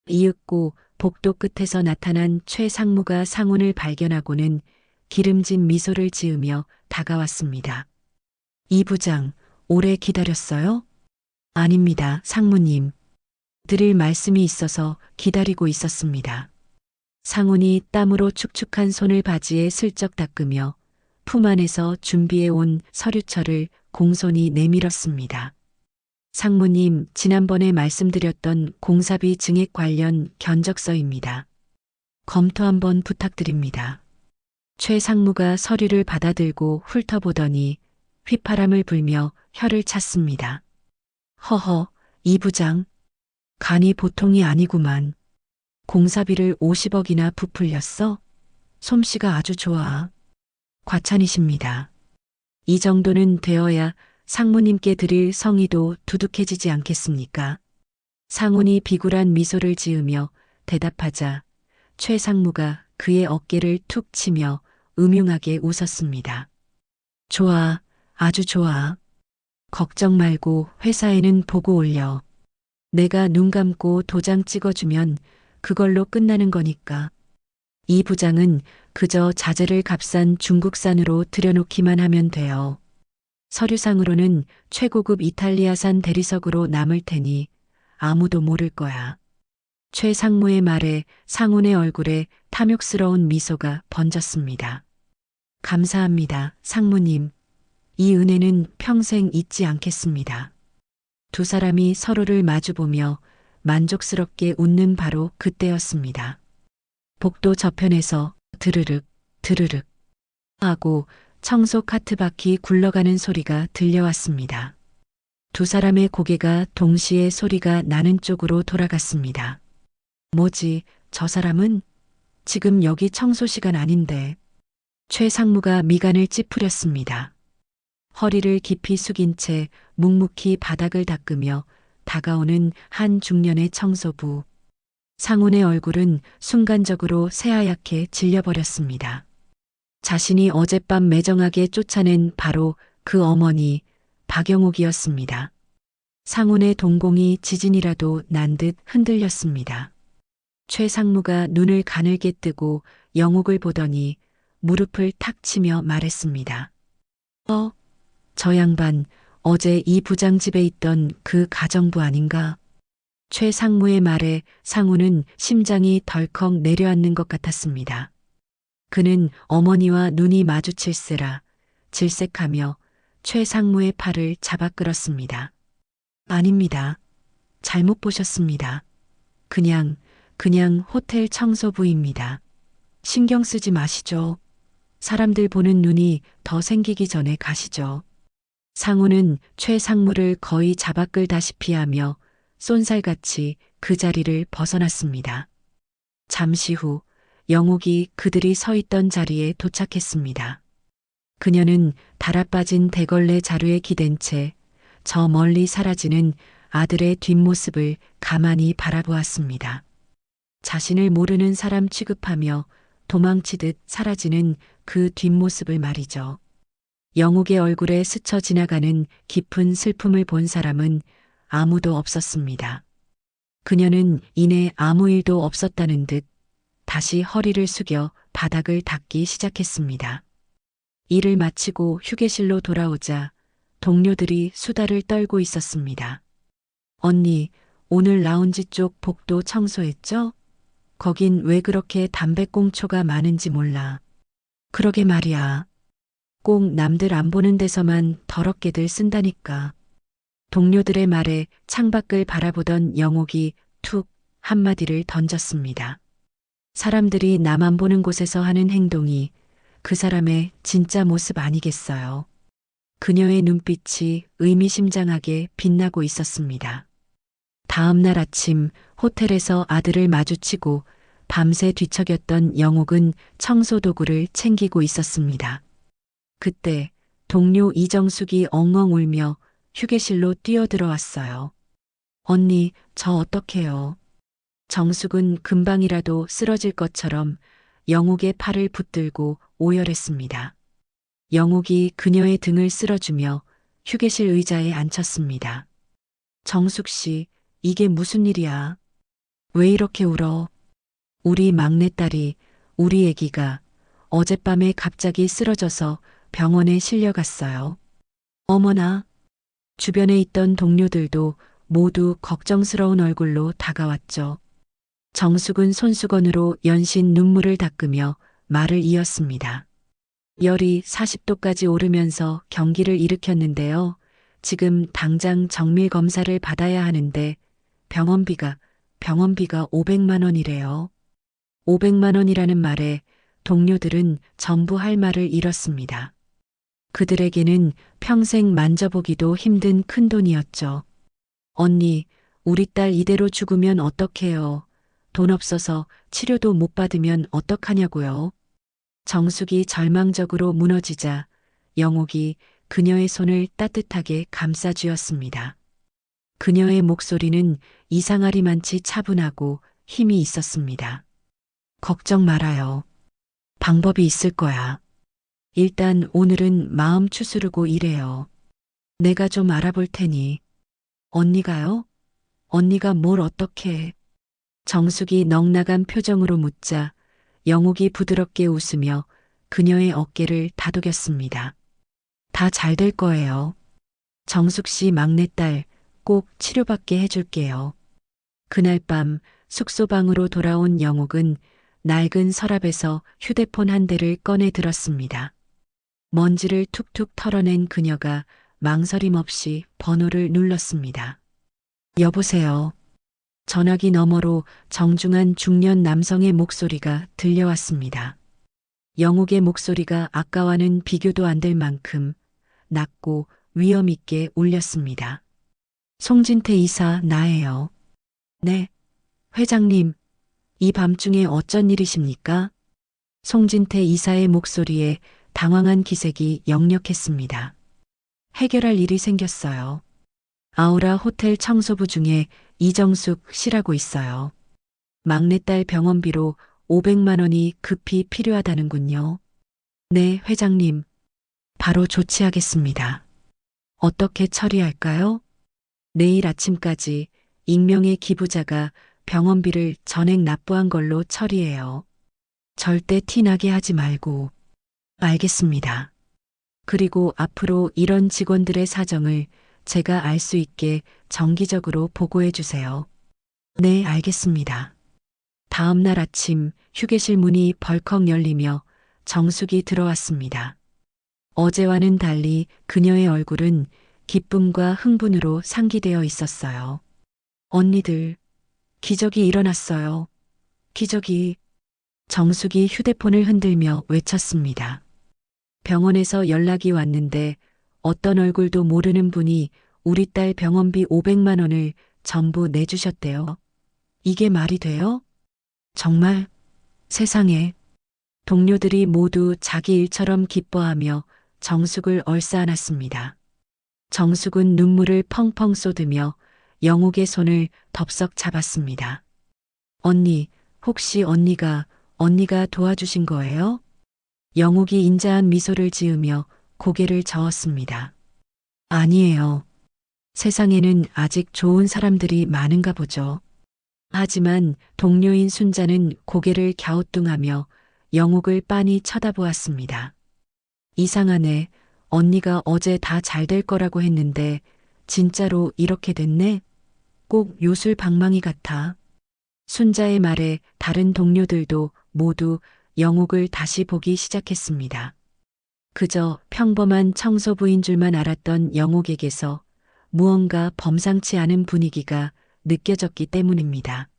이윽고 복도 끝에서 나타난 최 상무가 상훈을 발견하고는 기름진 미소를 지으며 다가왔습니다. 이 부장, 오래 기다렸어요? 아닙니다, 상무님. 드릴 말씀이 있어서 기다리고 있었습니다. 상훈이 땀으로 축축한 손을 바지에 슬쩍 닦으며 품 안에서 준비해 온 서류철을 공손히 내밀었습니다. 상무님, 지난번에 말씀드렸던 공사비 증액 관련 견적서입니다. 검토 한번 부탁드립니다. 최 상무가 서류를 받아들고 훑어보더니 휘파람을 불며 혀를 찼습니다. 허허, 이 부장. 간이 보통이 아니구만. 공사비를 50억이나 부풀렸어? 솜씨가 아주 좋아. 과찬이십니다. 이 정도는 되어야 상무님께 드릴 성의도 두둑해지지 않겠습니까? 상훈이 비굴한 미소를 지으며 대답하자 최 상무가 그의 어깨를 툭 치며 음흉하게 웃었습니다. 좋아, 아주 좋아. 걱정 말고 회사에는 보고 올려. 내가 눈 감고 도장 찍어주면 그걸로 끝나는 거니까. 이 부장은 그저 자재를 값싼 중국산으로 들여놓기만 하면 돼요. 서류상으로는 최고급 이탈리아산 대리석으로 남을 테니 아무도 모를 거야. 최 상무의 말에 상훈의 얼굴에 탐욕스러운 미소가 번졌습니다. 감사합니다, 상무님. 이 은혜는 평생 잊지 않겠습니다. 두 사람이 서로를 마주보며 만족스럽게 웃는 바로 그때였습니다. 복도 저편에서 드르륵 드르륵 하고 청소 카트 바퀴 굴러가는 소리가 들려왔습니다. 두 사람의 고개가 동시에 소리가 나는 쪽으로 돌아갔습니다. 뭐지, 저 사람은? 지금 여기 청소 시간 아닌데. 최 상무가 미간을 찌푸렸습니다. 허리를 깊이 숙인 채 묵묵히 바닥을 닦으며 다가오는 한 중년의 청소부. 상훈의 얼굴은 순간적으로 새하얗게 질려버렸습니다. 자신이 어젯밤 매정하게 쫓아낸 바로 그 어머니 박영옥이었습니다. 상훈의 동공이 지진이라도 난 듯 흔들렸습니다. 최 상무가 눈을 가늘게 뜨고 영옥을 보더니 무릎을 탁 치며 말했습니다. 저 양반 어제 이 부장 집에 있던 그 가정부 아닌가? 최 상무의 말에 상훈은 심장이 덜컥 내려앉는 것 같았습니다. 그는 어머니와 눈이 마주칠세라 질색하며 최 상무의 팔을 잡아 끌었습니다. 아닙니다. 잘못 보셨습니다. 그냥 호텔 청소부입니다. 신경 쓰지 마시죠. 사람들 보는 눈이 더 생기기 전에 가시죠. 상훈은 최 상무를 거의 잡아 끌다시피 하며 쏜살같이 그 자리를 벗어났습니다. 잠시 후 영옥이 그들이 서 있던 자리에 도착했습니다. 그녀는 달아빠진 대걸레 자루에 기댄 채 저 멀리 사라지는 아들의 뒷모습을 가만히 바라보았습니다. 자신을 모르는 사람 취급하며 도망치듯 사라지는 그 뒷모습을 말이죠. 영옥의 얼굴에 스쳐 지나가는 깊은 슬픔을 본 사람은 아무도 없었습니다. 그녀는 이내 아무 일도 없었다는 듯 다시 허리를 숙여 바닥을 닦기 시작했습니다. 일을 마치고 휴게실로 돌아오자 동료들이 수다를 떨고 있었습니다. 언니, 오늘 라운지 쪽 복도 청소했죠? 거긴 왜 그렇게 담배꽁초가 많은지 몰라. 그러게 말이야. 꼭 남들 안 보는 데서만 더럽게들 쓴다니까. 동료들의 말에 창밖을 바라보던 영옥이 툭 한마디를 던졌습니다. 사람들이 나만 보는 곳에서 하는 행동이 그 사람의 진짜 모습 아니겠어요. 그녀의 눈빛이 의미심장하게 빛나고 있었습니다. 다음 날 아침 호텔에서 아들을 마주치고 밤새 뒤척였던 영옥은 청소도구를 챙기고 있었습니다. 그때 동료 이정숙이 엉엉 울며 휴게실로 뛰어들어왔어요. 언니, 저 어떡해요? 정숙은 금방이라도 쓰러질 것처럼 영옥의 팔을 붙들고 오열했습니다. 영옥이 그녀의 등을 쓸어주며 휴게실 의자에 앉혔습니다. 정숙 씨, 이게 무슨 일이야? 왜 이렇게 울어? 우리 막내딸이, 우리 애기가 어젯밤에 갑자기 쓰러져서 병원에 실려갔어요. 어머나. 주변에 있던 동료들도 모두 걱정스러운 얼굴로 다가왔죠. 정숙은 손수건으로 연신 눈물을 닦으며 말을 이었습니다. 열이 40도까지 오르면서 경기를 일으켰는데요. 지금 당장 정밀 검사를 받아야 하는데 병원비가 500만 원이래요. 500만 원이라는 말에 동료들은 전부 할 말을 잃었습니다. 그들에게는 평생 만져보기도 힘든 큰돈이었죠. 언니, 우리 딸 이대로 죽으면 어떡해요? 돈 없어서 치료도 못 받으면 어떡하냐고요? 정숙이 절망적으로 무너지자 영옥이 그녀의 손을 따뜻하게 감싸쥐었습니다. 그녀의 목소리는 이상하리만치 차분하고 힘이 있었습니다. 걱정 말아요. 방법이 있을 거야. 일단 오늘은 마음 추스르고 일해요. 내가 좀 알아볼 테니. 언니가요? 언니가 뭘 어떻게 해? 정숙이 넋나간 표정으로 묻자 영옥이 부드럽게 웃으며 그녀의 어깨를 다독였습니다. 다 잘 될 거예요. 정숙 씨 막내딸 꼭 치료받게 해줄게요. 그날 밤 숙소방으로 돌아온 영옥은 낡은 서랍에서 휴대폰 한 대를 꺼내 들었습니다. 먼지를 툭툭 털어낸 그녀가 망설임 없이 번호를 눌렀습니다. 여보세요. 전화기 너머로 정중한 중년 남성의 목소리가 들려왔습니다. 영옥의 목소리가 아까와는 비교도 안 될 만큼 낮고 위험 있게 울렸습니다. 송진태 이사 나예요. 네, 회장님, 이 밤중에 어쩐 일이십니까? 송진태 이사의 목소리에 당황한 기색이 역력했습니다. 해결할 일이 생겼어요. 아우라 호텔 청소부 중에 이정숙 씨라고 있어요. 막내딸 병원비로 500만 원이 급히 필요하다는군요. 네, 회장님. 바로 조치하겠습니다. 어떻게 처리할까요? 내일 아침까지 익명의 기부자가 병원비를 전액 납부한 걸로 처리해요. 절대 티나게 하지 말고. 알겠습니다. 그리고 앞으로 이런 직원들의 사정을 제가 알 수 있게 정기적으로 보고해 주세요. 네, 알겠습니다. 다음 날 아침 휴게실 문이 벌컥 열리며 정숙이 들어왔습니다. 어제와는 달리 그녀의 얼굴은 기쁨과 흥분으로 상기되어 있었어요. 언니들, 기적이 일어났어요. 기적이. 정숙이 휴대폰을 흔들며 외쳤습니다. 병원에서 연락이 왔는데 어떤 얼굴도 모르는 분이 우리 딸 병원비 500만 원을 전부 내주셨대요. 이게 말이 돼요? 정말 세상에. 동료들이 모두 자기 일처럼 기뻐하며 정숙을 얼싸안았습니다. 정숙은 눈물을 펑펑 쏟으며 영옥의 손을 덥석 잡았습니다. 언니, 혹시 언니가 도와주신 거예요? 영옥이 인자한 미소를 지으며 고개를 저었습니다. 아니에요. 세상에는 아직 좋은 사람들이 많은가 보죠. 하지만 동료인 순자는 고개를 갸우뚱하며 영옥을 빤히 쳐다보았습니다. 이상하네. 언니가 어제 다 잘 될 거라고 했는데 진짜로 이렇게 됐네? 꼭 요술방망이 같아. 순자의 말에 다른 동료들도 모두 영옥을 다시 보기 시작했습니다. 그저 평범한 청소부인 줄만 알았던 영옥에게서 무언가 범상치 않은 분위기가 느껴졌기 때문입니다.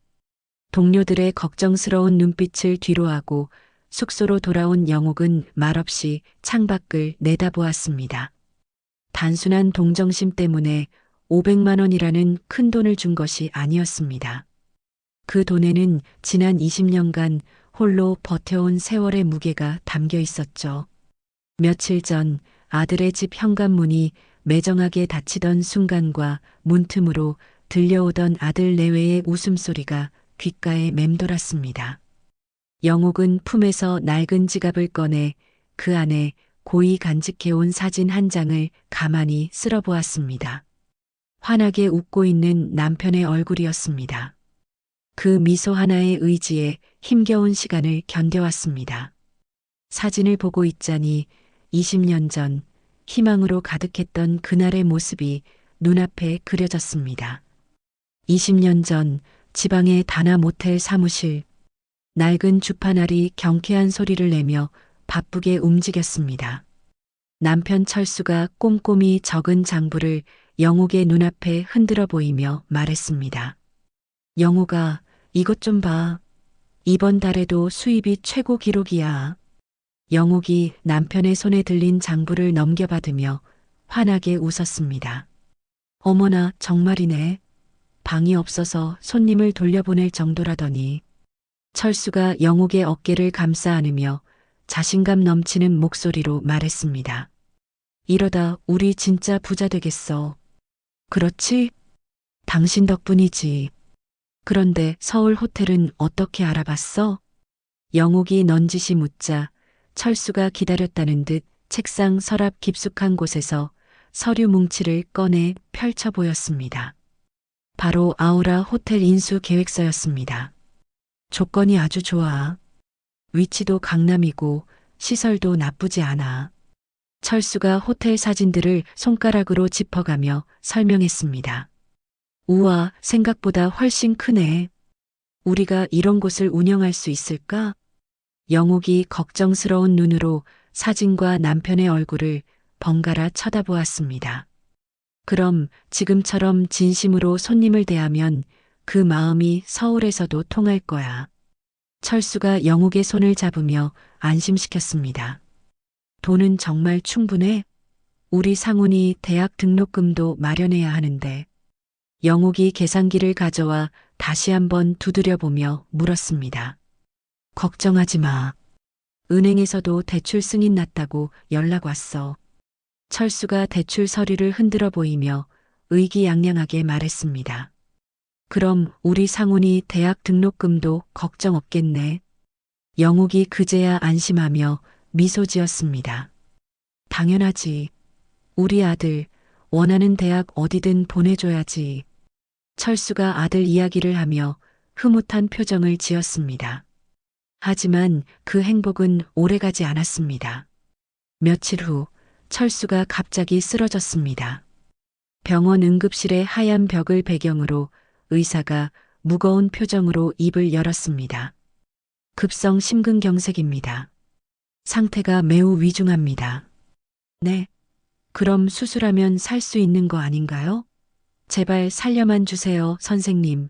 동료들의 걱정스러운 눈빛을 뒤로하고 숙소로 돌아온 영옥은 말없이 창밖을 내다보았습니다. 단순한 동정심 때문에 500만 원이라는 큰 돈을 준 것이 아니었습니다. 그 돈에는 지난 20년간 홀로 버텨온 세월의 무게가 담겨 있었죠. 며칠 전 아들의 집 현관문이 매정하게 닫히던 순간과 문틈으로 들려오던 아들 내외의 웃음소리가 귓가에 맴돌았습니다. 영옥은 품에서 낡은 지갑을 꺼내 그 안에 고이 간직해온 사진 한 장을 가만히 쓸어보았습니다. 환하게 웃고 있는 남편의 얼굴이었습니다. 그 미소 하나의 의지에 힘겨운 시간을 견뎌왔습니다. 사진을 보고 있자니 20년 전 희망으로 가득했던 그날의 모습이 눈앞에 그려졌습니다. 20년 전 지방의 다나 모텔 사무실, 낡은 주판알이 경쾌한 소리를 내며 바쁘게 움직였습니다. 남편 철수가 꼼꼼히 적은 장부를 영옥의 눈앞에 흔들어 보이며 말했습니다. 영옥아, 이것 좀 봐. 이번 달에도 수입이 최고 기록이야. 영옥이 남편의 손에 들린 장부를 넘겨받으며 환하게 웃었습니다. 어머나, 정말이네. 방이 없어서 손님을 돌려보낼 정도라더니. 철수가 영옥의 어깨를 감싸 안으며 자신감 넘치는 목소리로 말했습니다. 이러다 우리 진짜 부자 되겠어. 그렇지? 당신 덕분이지. 그런데 서울 호텔은 어떻게 알아봤어? 영옥이 넌지시 묻자 철수가 기다렸다는 듯 책상 서랍 깊숙한 곳에서 서류 뭉치를 꺼내 펼쳐 보였습니다. 바로 아우라 호텔 인수 계획서였습니다. 조건이 아주 좋아. 위치도 강남이고 시설도 나쁘지 않아. 철수가 호텔 사진들을 손가락으로 짚어가며 설명했습니다. 우와, 생각보다 훨씬 크네. 우리가 이런 곳을 운영할 수 있을까? 영옥이 걱정스러운 눈으로 사진과 남편의 얼굴을 번갈아 쳐다보았습니다. 그럼 지금처럼 진심으로 손님을 대하면 그 마음이 서울에서도 통할 거야. 철수가 영옥의 손을 잡으며 안심시켰습니다. 돈은 정말 충분해? 우리 상훈이 대학 등록금도 마련해야 하는데. 영옥이 계산기를 가져와 다시 한번 두드려보며 물었습니다. 걱정하지 마. 은행에서도 대출 승인 났다고 연락 왔어. 철수가 대출 서류를 흔들어 보이며 의기양양하게 말했습니다. 그럼 우리 상훈이 대학 등록금도 걱정 없겠네. 영옥이 그제야 안심하며 미소 지었습니다. 당연하지. 우리 아들 원하는 대학 어디든 보내줘야지. 철수가 아들 이야기를 하며 흐뭇한 표정을 지었습니다. 하지만 그 행복은 오래가지 않았습니다. 며칠 후 철수가 갑자기 쓰러졌습니다. 병원 응급실의 하얀 벽을 배경으로 의사가 무거운 표정으로 입을 열었습니다. 급성 심근경색입니다. 상태가 매우 위중합니다. 네. 그럼 수술하면 살 수 있는 거 아닌가요? 제발 살려만 주세요, 선생님.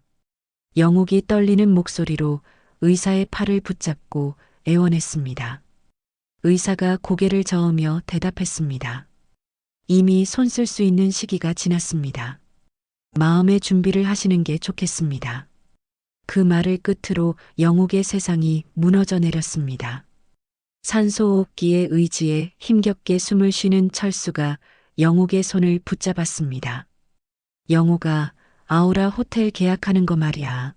영옥이 떨리는 목소리로 의사의 팔을 붙잡고 애원했습니다. 의사가 고개를 저으며 대답했습니다. 이미 손 쓸 수 있는 시기가 지났습니다. 마음의 준비를 하시는 게 좋겠습니다. 그 말을 끝으로 영옥의 세상이 무너져 내렸습니다. 산소호흡기의 의지에 힘겹게 숨을 쉬는 철수가 영옥의 손을 붙잡았습니다. 영옥아, 아우라 호텔 계약하는 거 말이야.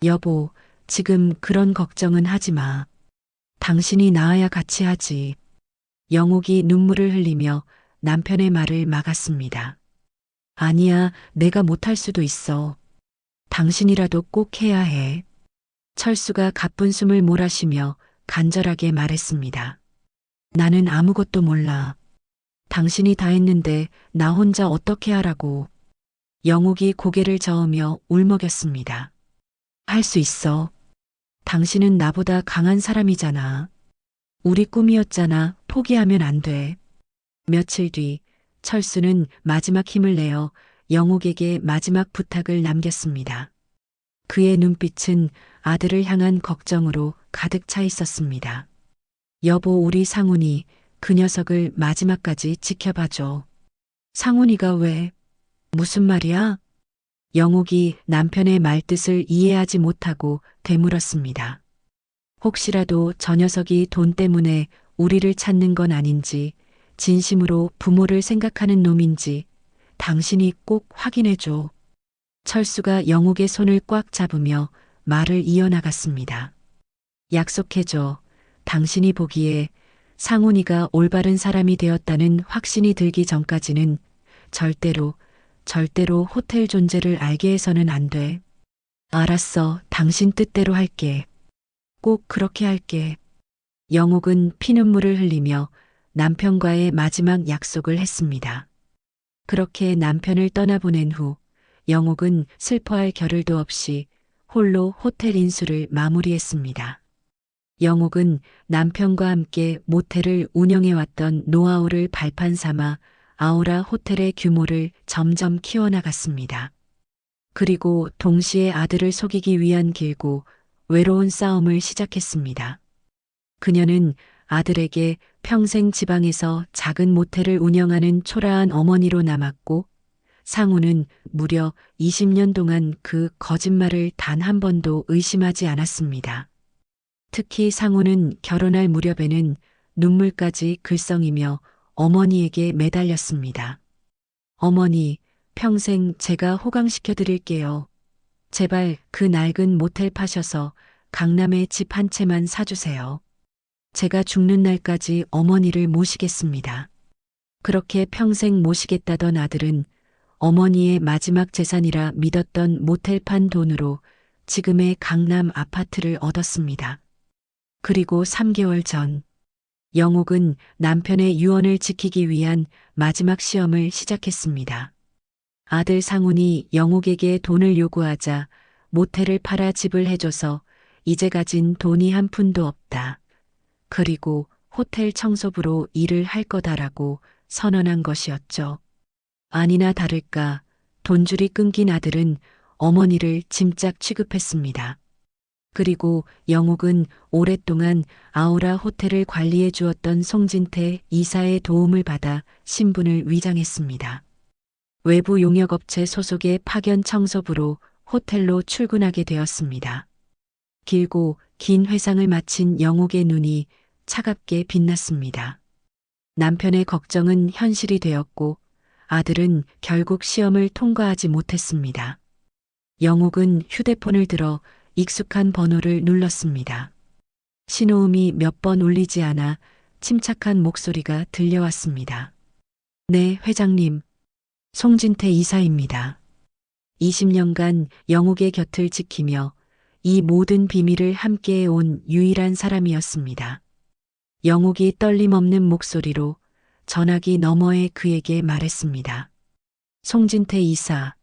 여보, 지금 그런 걱정은 하지 마. 당신이 나아야 같이 하지. 영옥이 눈물을 흘리며 남편의 말을 막았습니다. 아니야, 내가 못할 수도 있어. 당신이라도 꼭 해야 해. 철수가 가쁜 숨을 몰아쉬며 간절하게 말했습니다. 나는 아무것도 몰라. 당신이 다 했는데 나 혼자 어떻게 하라고. 영옥이 고개를 저으며 울먹였습니다. 할 수 있어. 당신은 나보다 강한 사람이잖아. 우리 꿈이었잖아. 포기하면 안 돼. 며칠 뒤 철수는 마지막 힘을 내어 영옥에게 마지막 부탁을 남겼습니다. 그의 눈빛은 아들을 향한 걱정으로 가득 차 있었습니다. 여보, 우리 상훈이 그 녀석을 마지막까지 지켜봐줘. 상훈이가 왜? 무슨 말이야? 영옥이 남편의 말뜻을 이해하지 못하고 되물었습니다. 혹시라도 저 녀석이 돈 때문에 우리를 찾는 건 아닌지, 진심으로 부모를 생각하는 놈인지 당신이 꼭 확인해줘. 철수가 영옥의 손을 꽉 잡으며 말을 이어나갔습니다. 약속해줘. 당신이 보기에 상훈이가 올바른 사람이 되었다는 확신이 들기 전까지는 절대로 호텔 존재를 알게 해서는 안 돼. 알았어. 당신 뜻대로 할게. 꼭 그렇게 할게. 영옥은 피눈물을 흘리며 남편과의 마지막 약속을 했습니다. 그렇게 남편을 떠나보낸 후 영옥은 슬퍼할 겨를도 없이 홀로 호텔 인수를 마무리했습니다. 영옥은 남편과 함께 모텔을 운영해왔던 노하우를 발판 삼아 아우라 호텔의 규모를 점점 키워나갔습니다. 그리고 동시에 아들을 속이기 위한 길고 외로운 싸움을 시작했습니다. 그녀는 아들에게 평생 지방에서 작은 모텔을 운영하는 초라한 어머니로 남았고, 상우는 무려 20년 동안 그 거짓말을 단 한 번도 의심하지 않았습니다. 특히 상우는 결혼할 무렵에는 눈물까지 글썽이며 어머니에게 매달렸습니다. 어머니, 평생 제가 호강시켜 드릴게요. 제발 그 낡은 모텔 파셔서 강남에 집 한 채만 사주세요. 제가 죽는 날까지 어머니를 모시겠습니다. 그렇게 평생 모시겠다던 아들은 어머니의 마지막 재산이라 믿었던 모텔 판 돈으로 지금의 강남 아파트를 얻었습니다. 그리고 3개월 전, 영옥은 남편의 유언을 지키기 위한 마지막 시험을 시작했습니다. 아들 상훈이 영옥에게 돈을 요구하자 모텔을 팔아 집을 해줘서 이제 가진 돈이 한 푼도 없다. 그리고 호텔 청소부로 일을 할 거다라고 선언한 것이었죠. 아니나 다를까 돈줄이 끊긴 아들은 어머니를 짐짝 취급했습니다. 그리고 영옥은 오랫동안 아우라 호텔을 관리해 주었던 송진태 이사의 도움을 받아 신분을 위장했습니다. 외부 용역업체 소속의 파견 청소부로 호텔로 출근하게 되었습니다. 길고 긴 회상을 마친 영옥의 눈이 차갑게 빛났습니다. 남편의 걱정은 현실이 되었고 아들은 결국 시험을 통과하지 못했습니다. 영옥은 휴대폰을 들어 익숙한 번호를 눌렀습니다. 신호음이 몇 번 울리지 않아 침착한 목소리가 들려왔습니다. 네, 회장님. 송진태 이사입니다. 20년간 영옥의 곁을 지키며 이 모든 비밀을 함께해 온 유일한 사람이었습니다. 영옥이 떨림 없는 목소리로 전화기 너머에 그에게 말했습니다. 송진태 이사,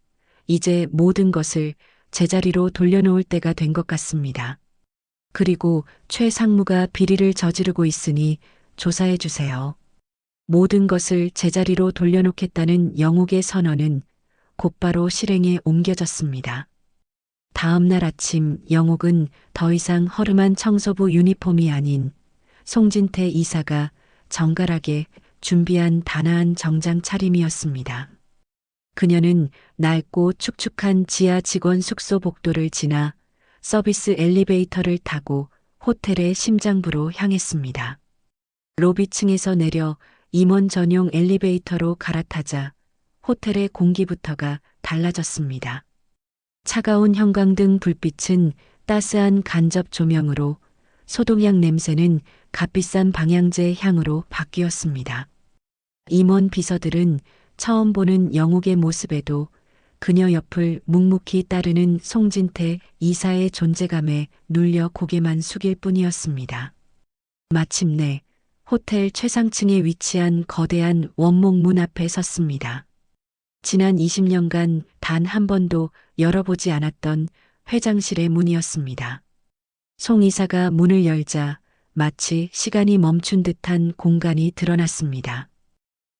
이제 모든 것을 제자리로 돌려놓을 때가 된 것 같습니다. 그리고 최 상무가 비리를 저지르고 있으니 조사해 주세요. 모든 것을 제자리로 돌려놓겠다는 영옥의 선언은 곧바로 실행에 옮겨졌습니다. 다음 날 아침 영옥은 더 이상 허름한 청소부 유니폼이 아닌 송진태 이사가 정갈하게 준비한 단아한 정장 차림이었습니다. 그녀는 낡고 축축한 지하 직원 숙소 복도를 지나 서비스 엘리베이터를 타고 호텔의 심장부로 향했습니다. 로비층에서 내려 임원 전용 엘리베이터로 갈아타자 호텔의 공기부터가 달라졌습니다. 차가운 형광등 불빛은 따스한 간접 조명으로 소독약 냄새는 값비싼 방향제 향으로 바뀌었습니다. 임원 비서들은 처음 보는 영옥의 모습에도 그녀 옆을 묵묵히 따르는 송진태 이사의 존재감에 눌려 고개만 숙일 뿐이었습니다. 마침내 호텔 최상층에 위치한 거대한 원목 문 앞에 섰습니다. 지난 20년간 단 한 번도 열어보지 않았던 회장실의 문이었습니다. 송 이사가 문을 열자 마치 시간이 멈춘 듯한 공간이 드러났습니다.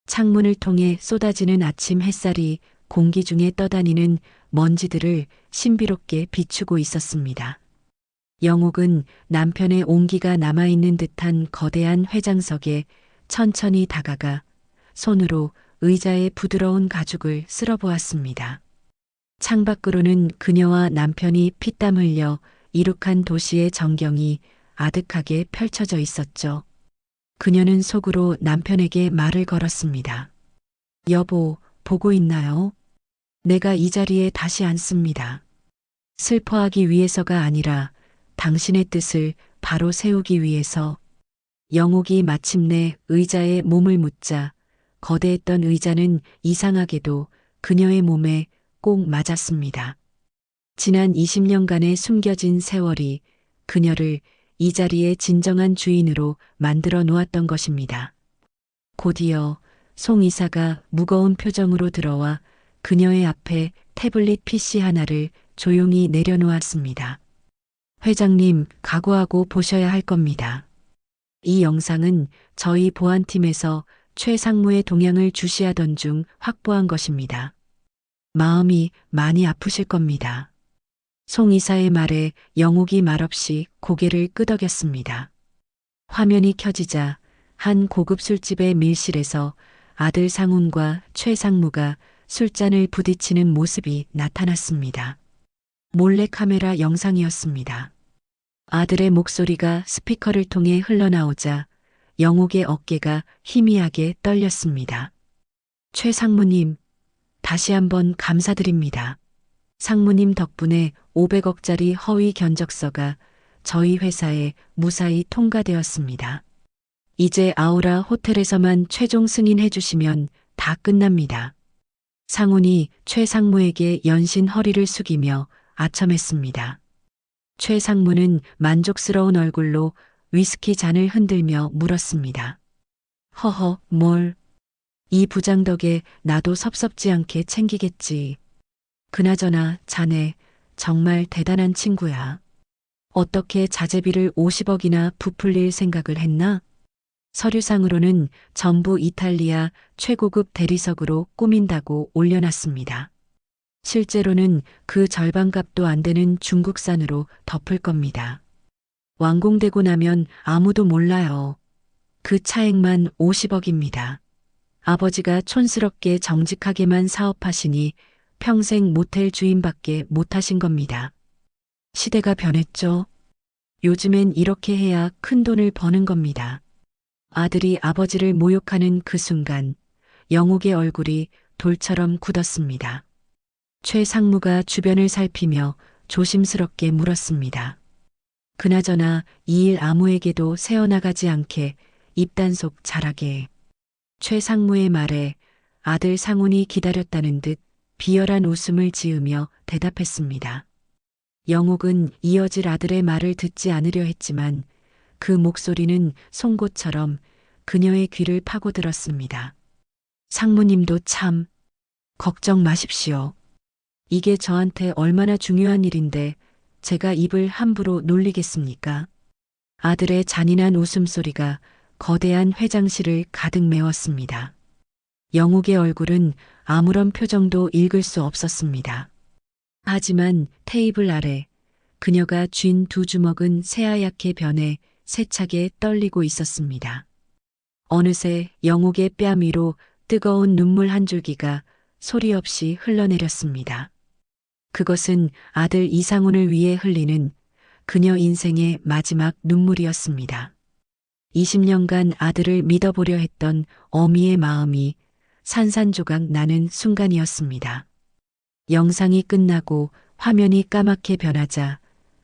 창문을 통해 쏟아지는 아침 햇살이 공기 중에 떠다니는 먼지들을 신비롭게 비추고 있었습니다. 영옥은 남편의 온기가 남아있는 듯한 거대한 회장석에 천천히 다가가 손으로 의자의 부드러운 가죽을 쓸어보았습니다. 창밖으로는 그녀와 남편이 피땀 흘려 이룩한 도시의 전경이 아득하게 펼쳐져 있었죠. 그녀는 속으로 남편에게 말을 걸었습니다. 여보, 보고 있나요? 내가 이 자리에 다시 앉습니다. 슬퍼하기 위해서가 아니라 당신의 뜻을 바로 세우기 위해서. 영옥이 마침내 의자에 몸을 묻자 거대했던 의자는 이상하게도 그녀의 몸에 꼭 맞았습니다. 지난 20년간의 숨겨진 세월이 그녀를 이 자리의 진정한 주인으로 만들어 놓았던 것입니다. 곧이어 송 이사가 무거운 표정으로 들어와 그녀의 앞에 태블릿 PC 하나를 조용히 내려놓았습니다. 회장님, 각오하고 보셔야 할 겁니다. 이 영상은 저희 보안팀에서 최 상무의 동향을 주시하던 중 확보한 것입니다. 마음이 많이 아프실 겁니다. 송 이사의 말에 영옥이 말없이 고개를 끄덕였습니다. 화면이 켜지자 한 고급 술집의 밀실에서 아들 상훈과 최 상무가 술잔을 부딪히는 모습이 나타났습니다. 몰래카메라 영상이었습니다. 아들의 목소리가 스피커를 통해 흘러나오자 영옥의 어깨가 희미하게 떨렸습니다. 최 상무님, 다시 한번 감사드립니다. 상무님 덕분에 500억짜리 허위 견적서가 저희 회사에 무사히 통과되었습니다. 이제 아우라 호텔에서만 최종 승인해 주시면 다 끝납니다. 상훈이 최 상무에게 연신 허리를 숙이며 아첨했습니다. 최 상무는 만족스러운 얼굴로 위스키 잔을 흔들며 물었습니다. 허허, 뭘. 이 부장 덕에 나도 섭섭지 않게 챙기겠지. 그나저나 자네 정말 대단한 친구야. 어떻게 자재비를 50억이나 부풀릴 생각을 했나? 서류상으로는 전부 이탈리아 최고급 대리석으로 꾸민다고 올려놨습니다. 실제로는 그 절반값도 안 되는 중국산으로 덮을 겁니다. 완공되고 나면 아무도 몰라요. 그 차액만 50억입니다. 아버지가 촌스럽게 정직하게만 사업하시니 평생 모텔 주인밖에 못하신 겁니다. 시대가 변했죠. 요즘엔 이렇게 해야 큰 돈을 버는 겁니다. 아들이 아버지를 모욕하는 그 순간 영옥의 얼굴이 돌처럼 굳었습니다. 최 상무가 주변을 살피며 조심스럽게 물었습니다. 그나저나 이 일 아무에게도 새어나가지 않게 입단속 잘하게. 최 상무의 말에 아들 상훈이 기다렸다는 듯 비열한 웃음을 지으며 대답했습니다. 영옥은 이어질 아들의 말을 듣지 않으려 했지만 그 목소리는 송곳처럼 그녀의 귀를 파고들었습니다. 상무님도 참 걱정 마십시오. 이게 저한테 얼마나 중요한 일인데 제가 입을 함부로 놀리겠습니까? 아들의 잔인한 웃음소리가 거대한 회장실을 가득 메웠습니다. 영옥의 얼굴은 아무런 표정도 읽을 수 없었습니다. 하지만 테이블 아래 그녀가 쥔 두 주먹은 새하얗게 변해 세차게 떨리고 있었습니다. 어느새 영옥의 뺨 위로 뜨거운 눈물 한 줄기가 소리 없이 흘러내렸습니다. 그것은 아들 이상훈을 위해 흘리는 그녀 인생의 마지막 눈물이었습니다. 20년간 아들을 믿어보려 했던 어미의 마음이 산산조각 나는 순간이었습니다. 영상이 끝나고 화면이 까맣게 변하자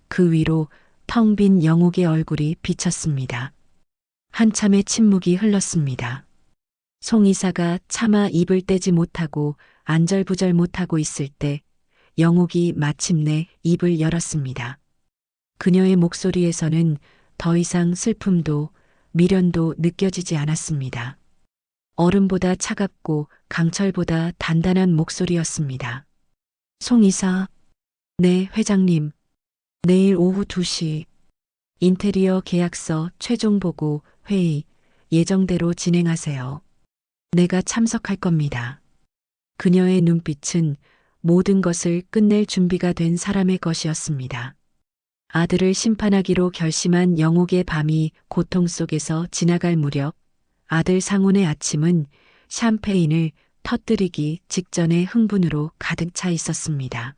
그 위로 텅 빈 영옥의 얼굴이 비쳤습니다. 한참의 침묵이 흘렀습니다. 송 이사가 차마 입을 떼지 못하고 안절부절 못하고 있을 때 영옥이 마침내 입을 열었습니다. 그녀의 목소리에서는 더 이상 슬픔도 미련도 느껴지지 않았습니다. 얼음보다 차갑고 강철보다 단단한 목소리였습니다. 송 이사. 네, 회장님. 내일 오후 2시 인테리어 계약서 최종 보고 회의 예정대로 진행하세요. 내가 참석할 겁니다. 그녀의 눈빛은 모든 것을 끝낼 준비가 된 사람의 것이었습니다. 아들을 심판하기로 결심한 영옥의 밤이 고통 속에서 지나갈 무렵 아들 상훈의 아침은 샴페인을 터뜨리기 직전의 흥분으로 가득 차 있었습니다.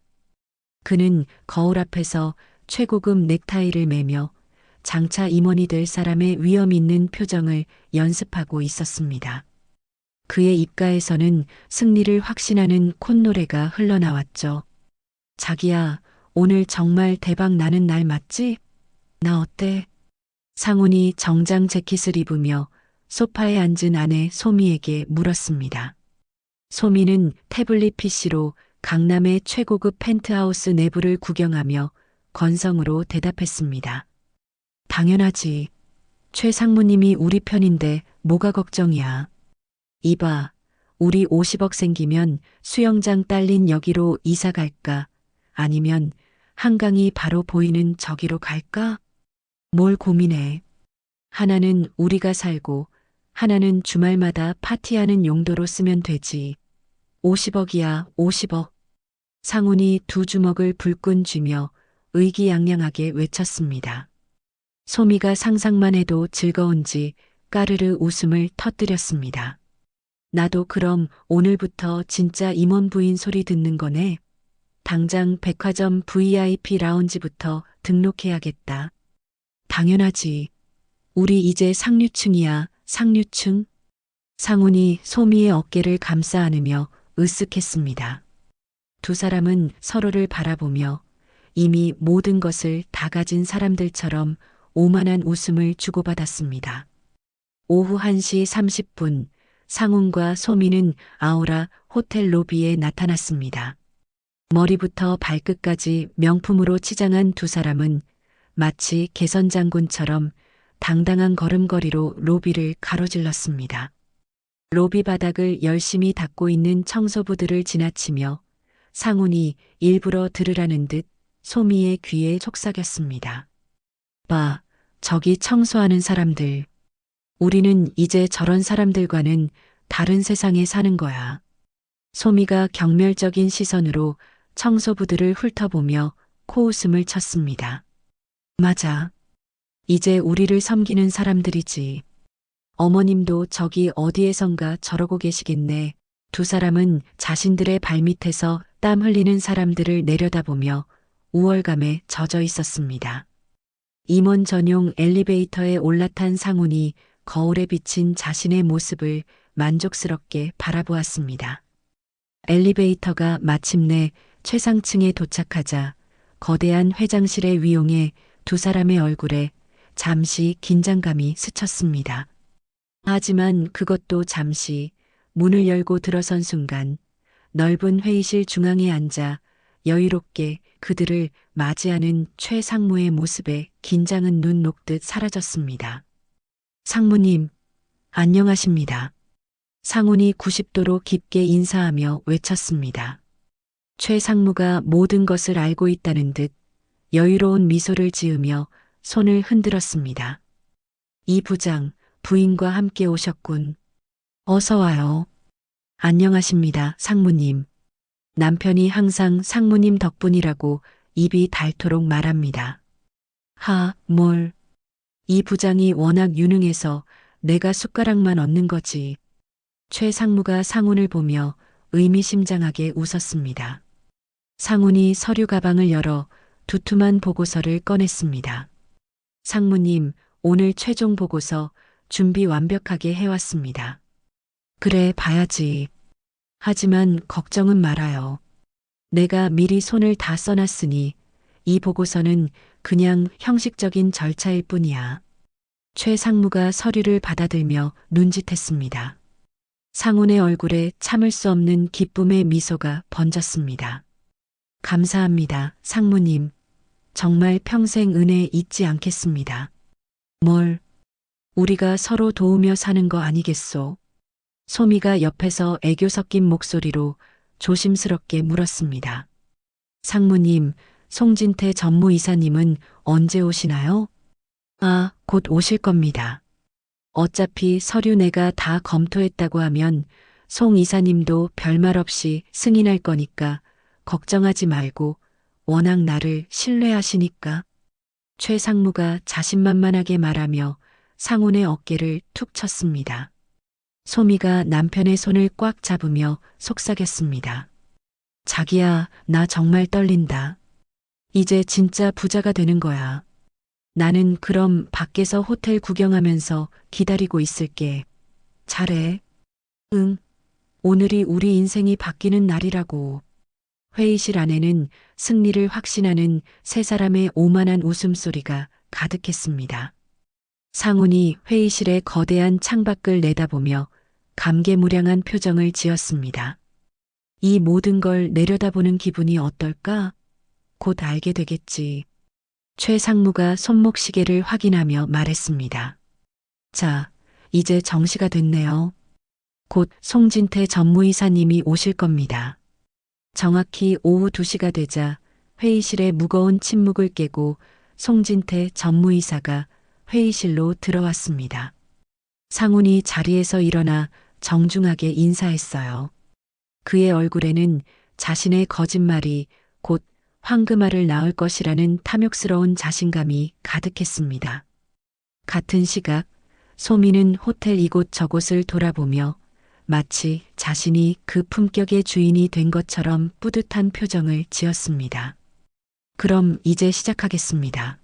그는 거울 앞에서 최고급 넥타이를 매며 장차 임원이 될 사람의 위험 있는 표정을 연습하고 있었습니다. 그의 입가에서는 승리를 확신하는 콧노래가 흘러나왔죠. 자기야, 오늘 정말 대박 나는 날 맞지? 나 어때? 상훈이 정장 재킷을 입으며 소파에 앉은 아내 소미에게 물었습니다. 소미는 태블릿 PC로 강남의 최고급 펜트하우스 내부를 구경하며 건성으로 대답했습니다. 당연하지. 최 상무님이 우리 편인데 뭐가 걱정이야. 이봐, 우리 50억 생기면 수영장 딸린 여기로 이사 갈까? 아니면 한강이 바로 보이는 저기로 갈까? 뭘 고민해. 하나는 우리가 살고 하나는 주말마다 파티하는 용도로 쓰면 되지. 50억이야, 50억. 상훈이 두 주먹을 불끈 쥐며 의기양양하게 외쳤습니다. 소미가 상상만 해도 즐거운지 까르르 웃음을 터뜨렸습니다. 나도 그럼 오늘부터 진짜 임원 부인 소리 듣는 거네. 당장 백화점 VIP 라운지부터 등록해야겠다. 당연하지. 우리 이제 상류층이야, 상류층. 상훈이 소미의 어깨를 감싸 안으며 으쓱했습니다. 두 사람은 서로를 바라보며 이미 모든 것을 다 가진 사람들처럼 오만한 웃음을 주고받았습니다. 오후 1시 30분, 상훈과 소미는 아우라 호텔 로비에 나타났습니다. 머리부터 발끝까지 명품으로 치장한 두 사람은 마치 개선장군처럼 당당한 걸음걸이로 로비를 가로질렀습니다. 로비 바닥을 열심히 닦고 있는 청소부들을 지나치며 상훈이 일부러 들으라는 듯 소미의 귀에 속삭였습니다. 봐, 저기 청소하는 사람들. 우리는 이제 저런 사람들과는 다른 세상에 사는 거야. 소미가 경멸적인 시선으로 청소부들을 훑어보며 코웃음을 쳤습니다. 맞아. 이제 우리를 섬기는 사람들이지. 어머님도 저기 어디에선가 저러고 계시겠네. 두 사람은 자신들의 발밑에서 땀 흘리는 사람들을 내려다보며 우월감에 젖어 있었습니다. 임원 전용 엘리베이터에 올라탄 상훈이 거울에 비친 자신의 모습을 만족스럽게 바라보았습니다. 엘리베이터가 마침내 최상층에 도착하자 거대한 회장실의 위용에 두 사람의 얼굴에 잠시 긴장감이 스쳤습니다. 하지만 그것도 잠시. 문을 열고 들어선 순간 넓은 회의실 중앙에 앉아 여유롭게 그들을 맞이하는 최 상무의 모습에 긴장은 눈 녹듯 사라졌습니다. 상무님, 안녕하십니다. 상훈이 90도로 깊게 인사하며 외쳤습니다. 최 상무가 모든 것을 알고 있다는 듯 여유로운 미소를 지으며 손을 흔들었습니다. 이 부장, 부인과 함께 오셨군. 어서 와요. 안녕하십니다, 상무님. 남편이 항상 상무님 덕분이라고 입이 닳도록 말합니다. 뭘. 이 부장이 워낙 유능해서 내가 숟가락만 얻는 거지. 최 상무가 상훈을 보며 의미심장하게 웃었습니다. 상훈이 서류 가방을 열어 두툼한 보고서를 꺼냈습니다. 상무님, 오늘 최종 보고서 준비 완벽하게 해왔습니다. 그래, 봐야지. 하지만 걱정은 말아요. 내가 미리 손을 다 써놨으니 이 보고서는 그냥 형식적인 절차일 뿐이야. 최 상무가 서류를 받아들며 눈짓했습니다. 상훈의 얼굴에 참을 수 없는 기쁨의 미소가 번졌습니다. 감사합니다, 상무님. 정말 평생 은혜 잊지 않겠습니다. 뭘? 우리가 서로 도우며 사는 거 아니겠소? 소미가 옆에서 애교 섞인 목소리로 조심스럽게 물었습니다. 상무님, 송진태 전무이사님은 언제 오시나요? 곧 오실 겁니다. 어차피 서류 내가 다 검토했다고 하면 송 이사님도 별말 없이 승인할 거니까 걱정하지 말고 워낙 나를 신뢰하시니까. 최 상무가 자신만만하게 말하며 상훈의 어깨를 툭 쳤습니다. 소미가 남편의 손을 꽉 잡으며 속삭였습니다. 자기야, 나 정말 떨린다. 이제 진짜 부자가 되는 거야. 나는 그럼 밖에서 호텔 구경하면서 기다리고 있을게. 잘해. 응. 오늘이 우리 인생이 바뀌는 날이라고. 회의실 안에는 승리를 확신하는 세 사람의 오만한 웃음소리가 가득했습니다. 상훈이 회의실의 거대한 창밖을 내다보며 감개무량한 표정을 지었습니다. 이 모든 걸 내려다보는 기분이 어떨까? 곧 알게 되겠지. 최 상무가 손목시계를 확인하며 말했습니다. 자, 이제 정시가 됐네요. 곧 송진태 전무이사님이 오실 겁니다. 정확히 오후 2시가 되자 회의실의 무거운 침묵을 깨고 송진태 전무이사가 회의실로 들어왔습니다. 상훈이 자리에서 일어나 정중하게 인사했어요. 그의 얼굴에는 자신의 거짓말이 곧 황금알을 낳을 것이라는 탐욕스러운 자신감이 가득했습니다. 같은 시각 소미는 호텔 이곳저곳을 돌아보며 마치 자신이 그 품격의 주인이 된 것처럼 뿌듯한 표정을 지었습니다. 그럼 이제 시작하겠습니다.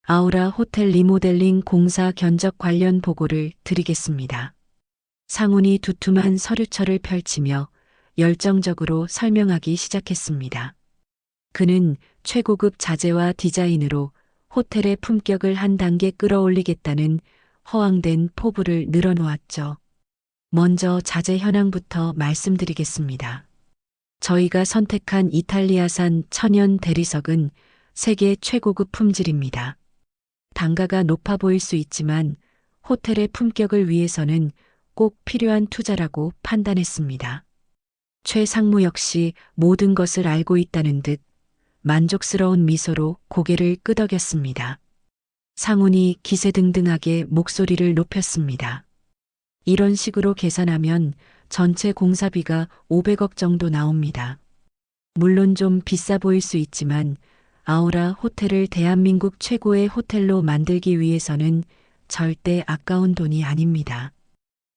아우라 호텔 리모델링 공사 견적 관련 보고를 드리겠습니다. 상훈이 두툼한 서류철을 펼치며 열정적으로 설명하기 시작했습니다. 그는 최고급 자재와 디자인으로 호텔의 품격을 한 단계 끌어올리겠다는 허황된 포부를 늘어놓았죠. 먼저 자재 현황부터 말씀드리겠습니다. 저희가 선택한 이탈리아산 천연 대리석은 세계 최고급 품질입니다. 단가가 높아 보일 수 있지만 호텔의 품격을 위해서는 꼭 필요한 투자라고 판단했습니다. 최 상무 역시 모든 것을 알고 있다는 듯 만족스러운 미소로 고개를 끄덕였습니다. 상훈이 기세등등하게 목소리를 높였습니다. 이런 식으로 계산하면 전체 공사비가 500억 정도 나옵니다. 물론 좀 비싸 보일 수 있지만 아우라 호텔을 대한민국 최고의 호텔로 만들기 위해서는 절대 아까운 돈이 아닙니다.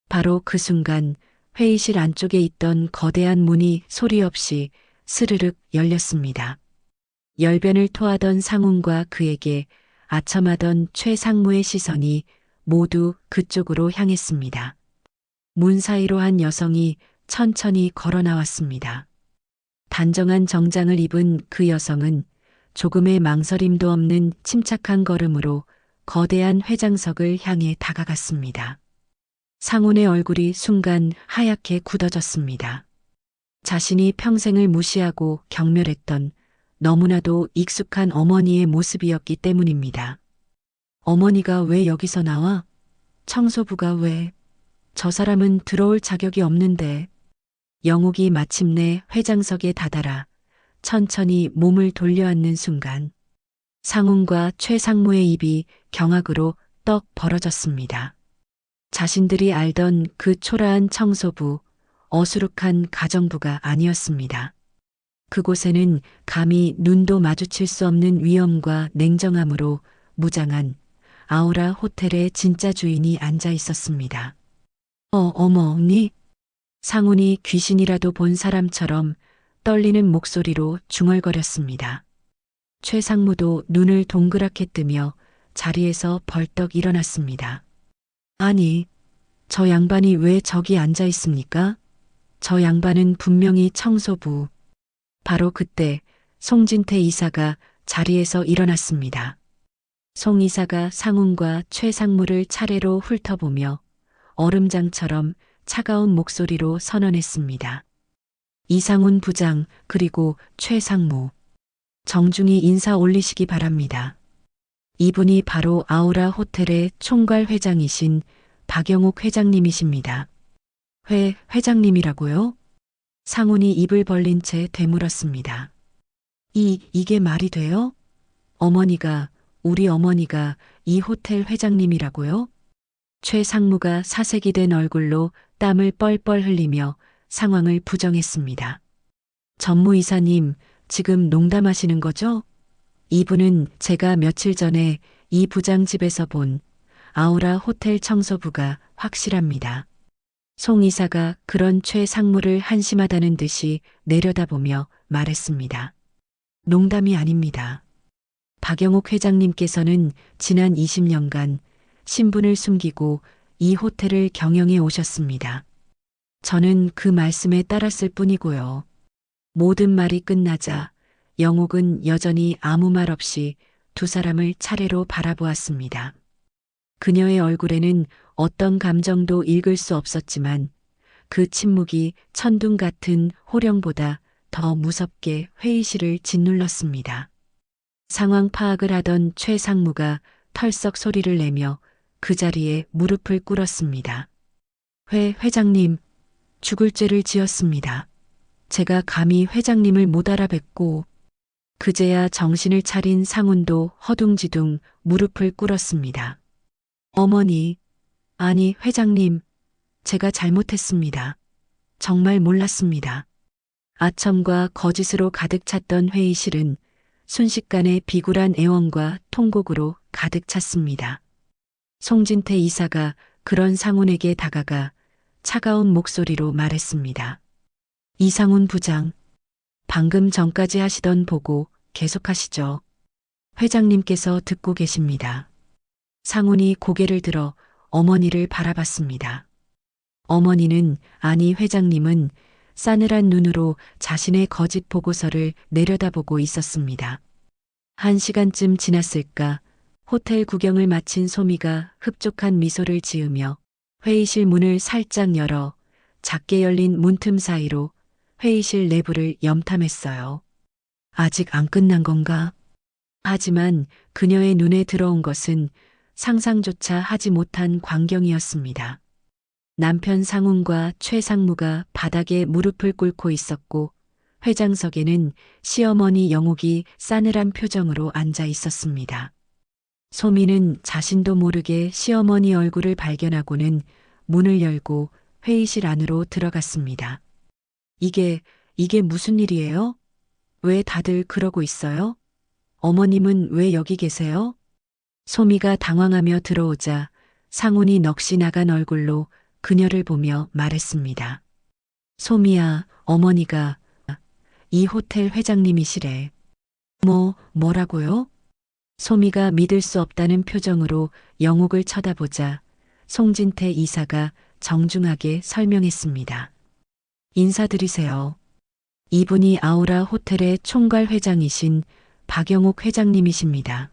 바로 그 순간 회의실 안쪽에 있던 거대한 문이 소리 없이 스르륵 열렸습니다. 열변을 토하던 상훈과 그에게 아첨하던 최 상무의 시선이 모두 그쪽으로 향했습니다. 문 사이로 한 여성이 천천히 걸어 나왔습니다. 단정한 정장을 입은 그 여성은 조금의 망설임도 없는 침착한 걸음으로 거대한 회장석을 향해 다가갔습니다. 상훈의 얼굴이 순간 하얗게 굳어졌습니다. 자신이 평생을 무시하고 경멸했던 너무나도 익숙한 어머니의 모습이었기 때문입니다. 어머니가 왜 여기서 나와? 청소부가 왜? 저 사람은 들어올 자격이 없는데. 영욱이 마침내 회장석에 다다라 천천히 몸을 돌려앉는 순간 상훈과 최 상무의 입이 경악으로 떡 벌어졌습니다. 자신들이 알던 그 초라한 청소부, 어수룩한 가정부가 아니었습니다. 그곳에는 감히 눈도 마주칠 수 없는 위엄과 냉정함으로 무장한 아우라 호텔의 진짜 주인이 앉아 있었습니다. 어머, 언니? 상훈이 귀신이라도 본 사람처럼 떨리는 목소리로 중얼거렸습니다. 최 상무도 눈을 동그랗게 뜨며 자리에서 벌떡 일어났습니다. 아니, 저 양반이 왜 저기 앉아 있습니까? 저 양반은 분명히 청소부. 바로 그때 송진태 이사가 자리에서 일어났습니다. 송 이사가 상훈과 최 상무를 차례로 훑어보며 얼음장처럼 차가운 목소리로 선언했습니다. 이상훈 부장 그리고 최 상무, 정중히 인사 올리시기 바랍니다. 이분이 바로 아우라 호텔의 총괄 회장이신 박영욱 회장님이십니다. 회장님이라고요? 상훈이 입을 벌린 채 되물었습니다. 이게 말이 돼요? 우리 어머니가 이 호텔 회장님이라고요? 최 상무가 사색이 된 얼굴로 땀을 뻘뻘 흘리며 상황을 부정했습니다. 전무이사님, 지금 농담하시는 거죠? 이분은 제가 며칠 전에 이 부장 집에서 본 아우라 호텔 청소부가 확실합니다. 송 이사가 그런 최 상무를 한심하다는 듯이 내려다보며 말했습니다. 농담이 아닙니다. 박영욱 회장님께서는 지난 20년간 신분을 숨기고 이 호텔을 경영해 오셨습니다. 저는 그 말씀에 따랐을 뿐이고요. 모든 말이 끝나자 영욱은 여전히 아무 말 없이 두 사람을 차례로 바라보았습니다. 그녀의 얼굴에는 어떤 감정도 읽을 수 없었지만 그 침묵이 천둥 같은 호령보다 더 무섭게 회의실을 짓눌렀습니다. 상황 파악을 하던 최 상무가 털썩 소리를 내며 그 자리에 무릎을 꿇었습니다. 회장님, 죽을 죄를 지었습니다. 제가 감히 회장님을 못 알아뵙고. 그제야 정신을 차린 상훈도 허둥지둥 무릎을 꿇었습니다. 어머니, 아니 회장님, 제가 잘못했습니다. 정말 몰랐습니다. 아첨과 거짓으로 가득 찼던 회의실은 순식간에 비굴한 애원과 통곡으로 가득 찼습니다. 송진태 이사가 그런 상훈에게 다가가 차가운 목소리로 말했습니다. 이상훈 부장, 방금 전까지 하시던 보고 계속하시죠. 회장님께서 듣고 계십니다. 상훈이 고개를 들어 어머니를 바라봤습니다. 어머니는, 아니 회장님은 싸늘한 눈으로 자신의 거짓 보고서를 내려다보고 있었습니다. 1시간쯤 지났을까 호텔 구경을 마친 소미가 흡족한 미소를 지으며 회의실 문을 살짝 열어 작게 열린 문틈 사이로 회의실 내부를 염탐했어요. 아직 안 끝난 건가? 하지만 그녀의 눈에 들어온 것은 상상조차 하지 못한 광경이었습니다. 남편 상훈과 최 상무가 바닥에 무릎을 꿇고 있었고 회장석에는 시어머니 영옥이 싸늘한 표정으로 앉아 있었습니다. 소미는 자신도 모르게 시어머니 얼굴을 발견하고는 문을 열고 회의실 안으로 들어갔습니다. 이게 무슨 일이에요? 왜 다들 그러고 있어요? 어머님은 왜 여기 계세요? 소미가 당황하며 들어오자 상훈이 넋이 나간 얼굴로 그녀를 보며 말했습니다. 소미야, 어머니가 이 호텔 회장님이시래. 뭐라고요? 소미가 믿을 수 없다는 표정으로 영옥을 쳐다보자 송진태 이사가 정중하게 설명했습니다. 인사드리세요. 이분이 아우라 호텔의 총괄 회장이신 박영옥 회장님이십니다.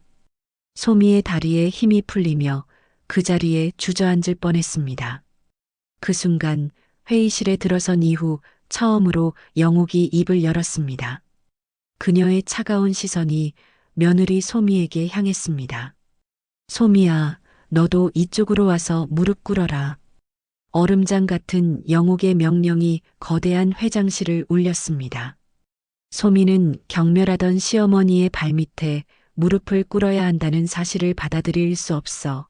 소미의 다리에 힘이 풀리며 그 자리에 주저앉을 뻔했습니다. 그 순간 회의실에 들어선 이후 처음으로 영옥이 입을 열었습니다. 그녀의 차가운 시선이 며느리 소미에게 향했습니다. 소미야, 너도 이쪽으로 와서 무릎 꿇어라. 얼음장 같은 영옥의 명령이 거대한 회장실을 울렸습니다. 소미는 경멸하던 시어머니의 발밑에 무릎을 꿇어야 한다는 사실을 받아들일 수 없어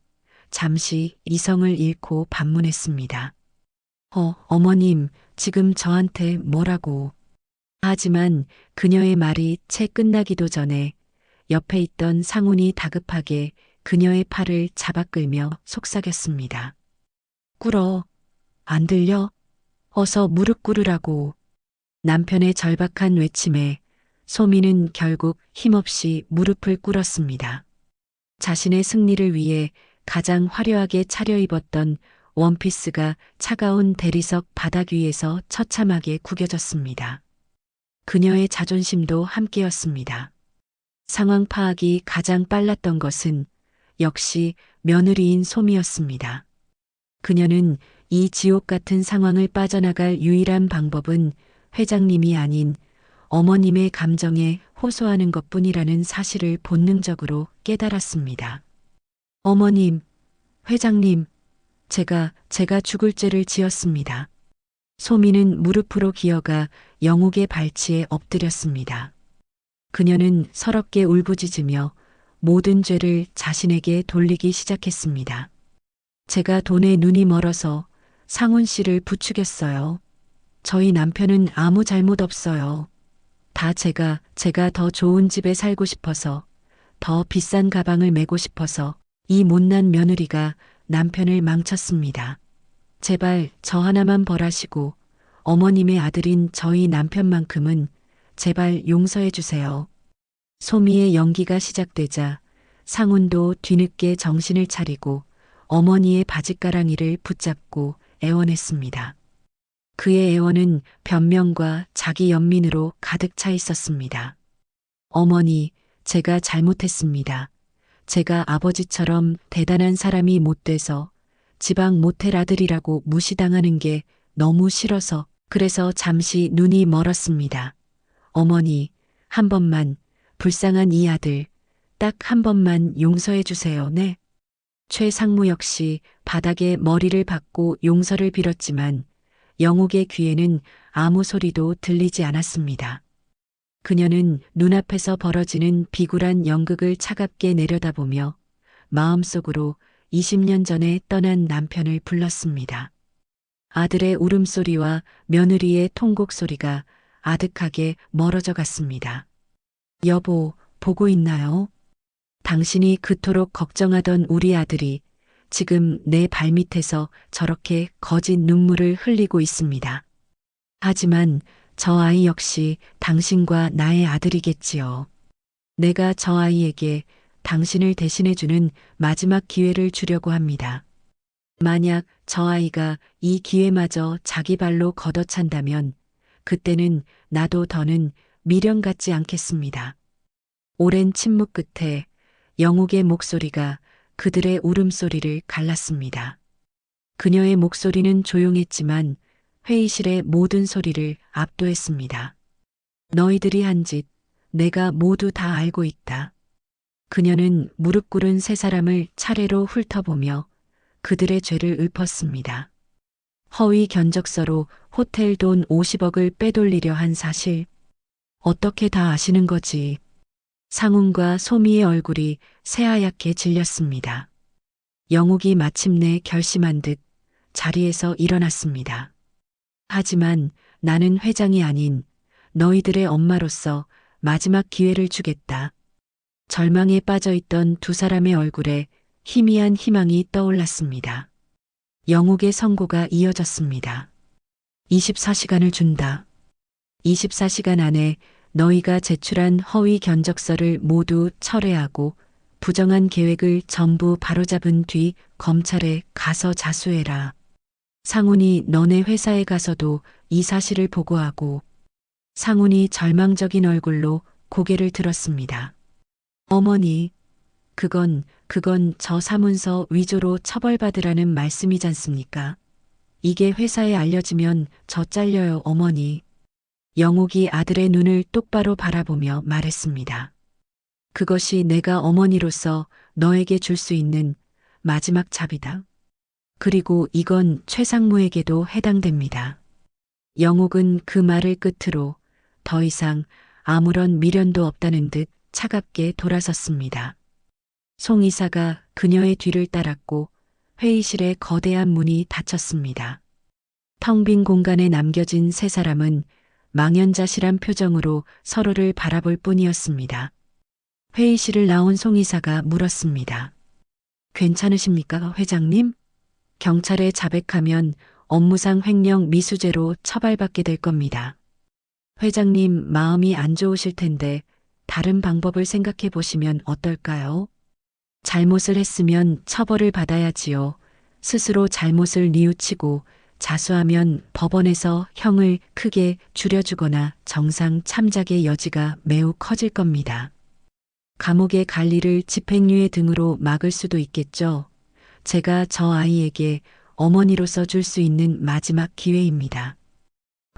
잠시 이성을 잃고 반문했습니다. 어머님, 지금 저한테 뭐라고. 하지만 그녀의 말이 채 끝나기도 전에 옆에 있던 상훈이 다급하게 그녀의 팔을 잡아 끌며 속삭였습니다. 꿇어. 안 들려? 어서 무릎 꿇으라고. 남편의 절박한 외침에 소미는 결국 힘없이 무릎을 꿇었습니다. 자신의 승리를 위해 가장 화려하게 차려입었던 원피스가 차가운 대리석 바닥 위에서 처참하게 구겨졌습니다. 그녀의 자존심도 함께였습니다. 상황 파악이 가장 빨랐던 것은 역시 며느리인 소미였습니다. 그녀는 이 지옥 같은 상황을 빠져나갈 유일한 방법은 회장님이 아닌 어머님의 감정에 호소하는 것뿐이라는 사실을 본능적으로 깨달았습니다. 어머님, 회장님, 제가 죽을 죄를 지었습니다. 소미는 무릎으로 기어가 영옥의 발치에 엎드렸습니다. 그녀는 서럽게 울부짖으며 모든 죄를 자신에게 돌리기 시작했습니다. 제가 돈에 눈이 멀어서 상훈 씨를 부추겼어요. 저희 남편은 아무 잘못 없어요. 다 제가 더 좋은 집에 살고 싶어서, 더 비싼 가방을 메고 싶어서 이 못난 며느리가 남편을 망쳤습니다. 제발 저 하나만 벌하시고 어머님의 아들인 저희 남편만큼은 제발 용서해 주세요. 소미의 연기가 시작되자 상훈도 뒤늦게 정신을 차리고 어머니의 바짓가랑이를 붙잡고 애원했습니다. 그의 애원은 변명과 자기 연민으로 가득 차 있었습니다. 어머니, 제가 잘못했습니다. 제가 아버지처럼 대단한 사람이 못 돼서 지방 모텔 아들이라고 무시당하는 게 너무 싫어서 그래서 잠시 눈이 멀었습니다. 어머니, 한 번만, 불쌍한 이 아들, 딱 한 번만 용서해 주세요, 네? 최 상무 역시 바닥에 머리를 박고 용서를 빌었지만 영옥의 귀에는 아무 소리도 들리지 않았습니다. 그녀는 눈앞에서 벌어지는 비굴한 연극을 차갑게 내려다보며 마음속으로 20년 전에 떠난 남편을 불렀습니다. 아들의 울음소리와 며느리의 통곡 소리가 아득하게 멀어져 갔습니다. 여보, 보고 있나요? 당신이 그토록 걱정하던 우리 아들이 지금 내 발밑에서 저렇게 거짓 눈물을 흘리고 있습니다. 하지만 저 아이 역시 당신과 나의 아들이겠지요. 내가 저 아이에게 당신을 대신해주는 마지막 기회를 주려고 합니다. 만약 저 아이가 이 기회마저 자기 발로 걷어찬다면 그때는 나도 더는 미련 갖지 않겠습니다. 오랜 침묵 끝에 영욱의 목소리가 그들의 울음소리를 갈랐습니다. 그녀의 목소리는 조용했지만 회의실의 모든 소리를 압도했습니다. 너희들이 한 짓 내가 모두 다 알고 있다. 그녀는 무릎 꿇은 세 사람을 차례로 훑어보며 그들의 죄를 읊었습니다. 허위 견적서로 호텔 돈 50억을 빼돌리려 한 사실. 어떻게 다 아시는 거지? 상훈과 소미의 얼굴이 새하얗게 질렸습니다. 영욱이 마침내 결심한 듯 자리에서 일어났습니다. 하지만 나는 회장이 아닌 너희들의 엄마로서 마지막 기회를 주겠다. 절망에 빠져있던 두 사람의 얼굴에 희미한 희망이 떠올랐습니다. 영욱의 선고가 이어졌습니다. 24시간을 준다. 24시간 안에 너희가 제출한 허위 견적서를 모두 철회하고 부정한 계획을 전부 바로잡은 뒤 검찰에 가서 자수해라. 상훈이 너네 회사에 가서도 이 사실을 보고하고. 상훈이 절망적인 얼굴로 고개를 들었습니다. 어머니, 그건 저 사문서 위조로 처벌받으라는 말씀이지 않습니까? 이게 회사에 알려지면 저 잘려요, 어머니. 영욱이 아들의 눈을 똑바로 바라보며 말했습니다. 그것이 내가 어머니로서 너에게 줄 수 있는 마지막 잡이다. 그리고 이건 최상무에게도 해당됩니다. 영욱은 그 말을 끝으로 더 이상 아무런 미련도 없다는 듯 차갑게 돌아섰습니다. 송 이사가 그녀의 뒤를 따랐고 회의실의 거대한 문이 닫혔습니다. 텅 빈 공간에 남겨진 세 사람은 망연자실한 표정으로 서로를 바라볼 뿐이었습니다. 회의실을 나온 송 이사가 물었습니다. 괜찮으십니까, 회장님? 경찰에 자백하면 업무상 횡령 미수죄로 처벌받게 될 겁니다. 회장님 마음이 안 좋으실 텐데 다른 방법을 생각해 보시면 어떨까요? 잘못을 했으면 처벌을 받아야지요. 스스로 잘못을 뉘우치고 자수하면 법원에서 형을 크게 줄여주거나 정상 참작의 여지가 매우 커질 겁니다. 감옥에 갈 일을 집행유예 등으로 막을 수도 있겠죠. 제가 저 아이에게 어머니로서 줄 수 있는 마지막 기회입니다.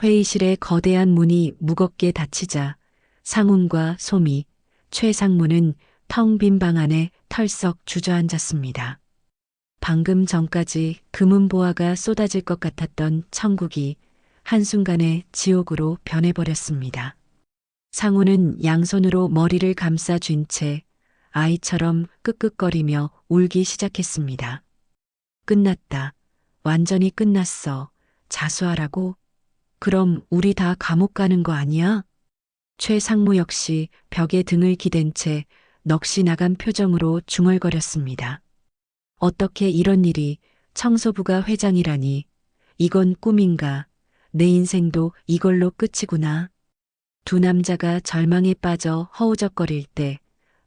회의실의 거대한 문이 무겁게 닫히자 상훈과 소미, 최 상무는 텅 빈 방 안에 털썩 주저앉았습니다. 방금 전까지 금은보화가 쏟아질 것 같았던 천국이 한순간에 지옥으로 변해버렸습니다. 상훈은 양손으로 머리를 감싸 쥔 채 아이처럼 끄끄거리며 울기 시작했습니다. 끝났다. 완전히 끝났어. 자수하라고? 그럼 우리 다 감옥 가는 거 아니야? 최 상무 역시 벽에 등을 기댄 채 넋이 나간 표정으로 중얼거렸습니다. 어떻게 이런 일이 청소부가 회장이라니. 이건 꿈인가. 내 인생도 이걸로 끝이구나. 두 남자가 절망에 빠져 허우적거릴 때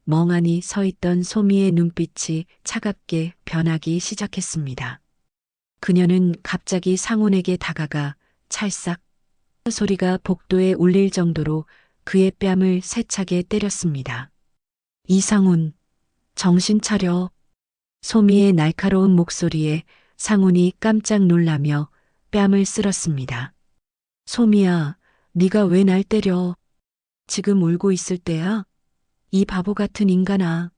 멍하니 서 있던 소미의 눈빛이 차갑게 변하기 시작했습니다. 그녀는 갑자기 상훈에게 다가가 찰싹 소리가 복도에 울릴 정도로 그의 뺨을 세차게 때렸습니다. 이상훈, 정신 차려. 소미의 날카로운 목소리에 상훈이 깜짝 놀라며 뺨을 쓸었습니다. 소미야, 네가 왜 날 때려? 지금 울고 있을 때야? 이 바보 같은 인간아.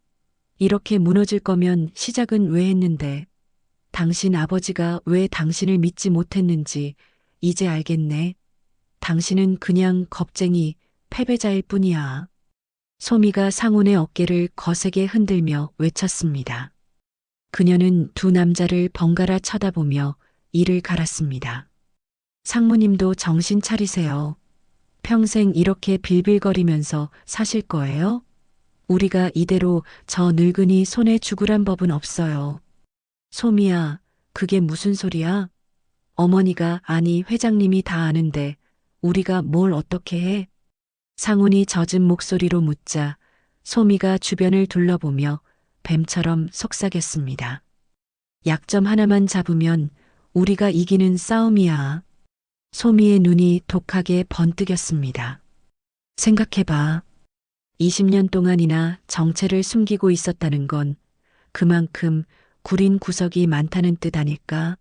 이렇게 무너질 거면 시작은 왜 했는데? 당신 아버지가 왜 당신을 믿지 못했는지 이제 알겠네. 당신은 그냥 겁쟁이, 패배자일 뿐이야. 소미가 상훈의 어깨를 거세게 흔들며 외쳤습니다. 그녀는 두 남자를 번갈아 쳐다보며 이를 갈았습니다. 상무님도 정신 차리세요. 평생 이렇게 빌빌거리면서 사실 거예요? 우리가 이대로 저 늙은이 손에 죽으란 법은 없어요. 소미야, 그게 무슨 소리야? 어머니가 아니 회장님이 다 아는데 우리가 뭘 어떻게 해? 상훈이 젖은 목소리로 묻자 소미가 주변을 둘러보며 뱀처럼 속삭였습니다. 약점 하나만 잡으면 우리가 이기는 싸움이야. 소미의 눈이 독하게 번뜩였습니다. 생각해봐. 20년 동안이나 정체를 숨기고 있었다는 건 그만큼 구린 구석이 많다는 뜻 아닐까?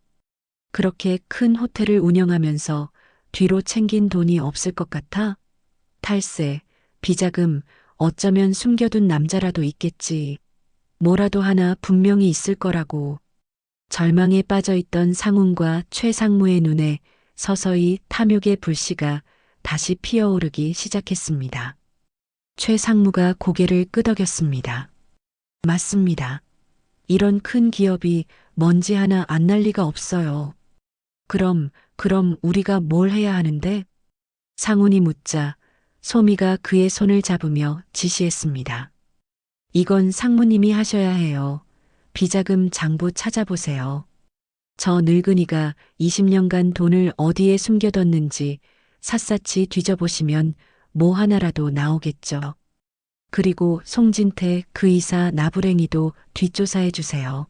그렇게 큰 호텔을 운영하면서 뒤로 챙긴 돈이 없을 것 같아? 탈세, 비자금, 어쩌면 숨겨둔 남자라도 있겠지. 뭐라도 하나 분명히 있을 거라고. 절망에 빠져있던 상훈과 최상무의 눈에 서서히 탐욕의 불씨가 다시 피어오르기 시작했습니다. 최상무가 고개를 끄덕였습니다. 맞습니다. 이런 큰 기업이 먼지 하나 안 날 리가 없어요. 그럼 우리가 뭘 해야 하는데? 상훈이 묻자 소미가 그의 손을 잡으며 지시했습니다. 이건 상무님이 하셔야 해요. 비자금 장부 찾아보세요. 저 늙은이가 20년간 돈을 어디에 숨겨뒀는지 샅샅이 뒤져보시면 뭐 하나라도 나오겠죠. 그리고 송진태 그 이사 나부랭이도 뒷조사해 주세요.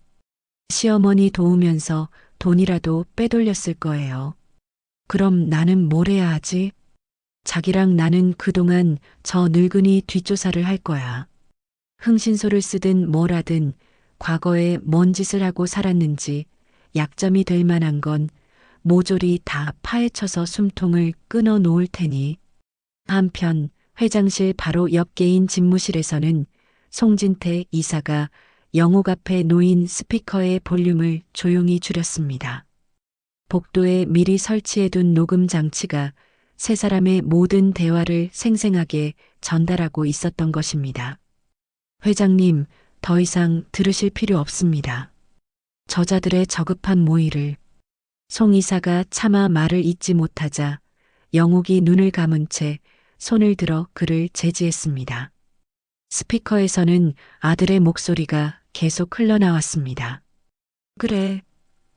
시어머니 도우면서 돈이라도 빼돌렸을 거예요. 그럼 나는 뭘 해야 하지? 자기랑 나는 그동안 저 늙은이 뒷조사를 할 거야. 흥신소를 쓰든 뭘 하든 과거에 뭔 짓을 하고 살았는지 약점이 될 만한 건 모조리 다 파헤쳐서 숨통을 끊어 놓을 테니. 한편 회장실 바로 옆 개인 집무실에서는 송진태 이사가 영옥 앞에 놓인 스피커의 볼륨을 조용히 줄였습니다. 복도에 미리 설치해둔 녹음 장치가 세 사람의 모든 대화를 생생하게 전달하고 있었던 것입니다. 회장님, 더 이상 들으실 필요 없습니다. 저자들의 저급한 모의를. 송 이사가 차마 말을 잇지 못하자 영옥이 눈을 감은 채 손을 들어 그를 제지했습니다. 스피커에서는 아들의 목소리가 계속 흘러나왔습니다. 그래,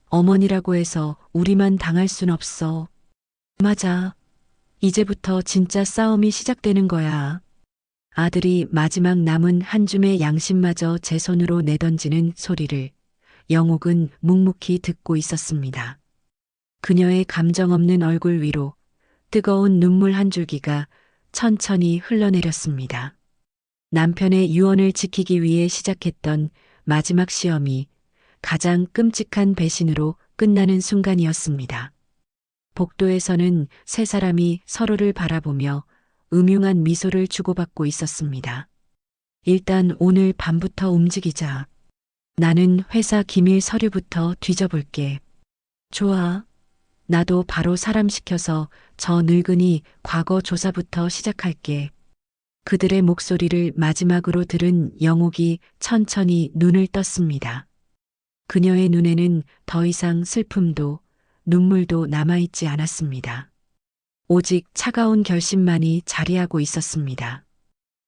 어머니라고 해서 우리만 당할 순 없어. 맞아. 이제부터 진짜 싸움이 시작되는 거야. 아들이 마지막 남은 한 줌의 양심마저 제 손으로 내던지는 소리를 영옥은 묵묵히 듣고 있었습니다. 그녀의 감정 없는 얼굴 위로 뜨거운 눈물 한 줄기가 천천히 흘러내렸습니다. 남편의 유언을 지키기 위해 시작했던 마지막 시험이 가장 끔찍한 배신으로 끝나는 순간이었습니다. 복도에서는 세 사람이 서로를 바라보며 음흉한 미소를 주고받고 있었습니다. 일단 오늘 밤부터 움직이자. 나는 회사 기밀 서류부터 뒤져볼게. 좋아. 나도 바로 사람 시켜서 저 늙은이 과거 조사부터 시작할게. 그들의 목소리를 마지막으로 들은 영옥이 천천히 눈을 떴습니다. 그녀의 눈에는 더 이상 슬픔도 눈물도 남아있지 않았습니다. 오직 차가운 결심만이 자리하고 있었습니다.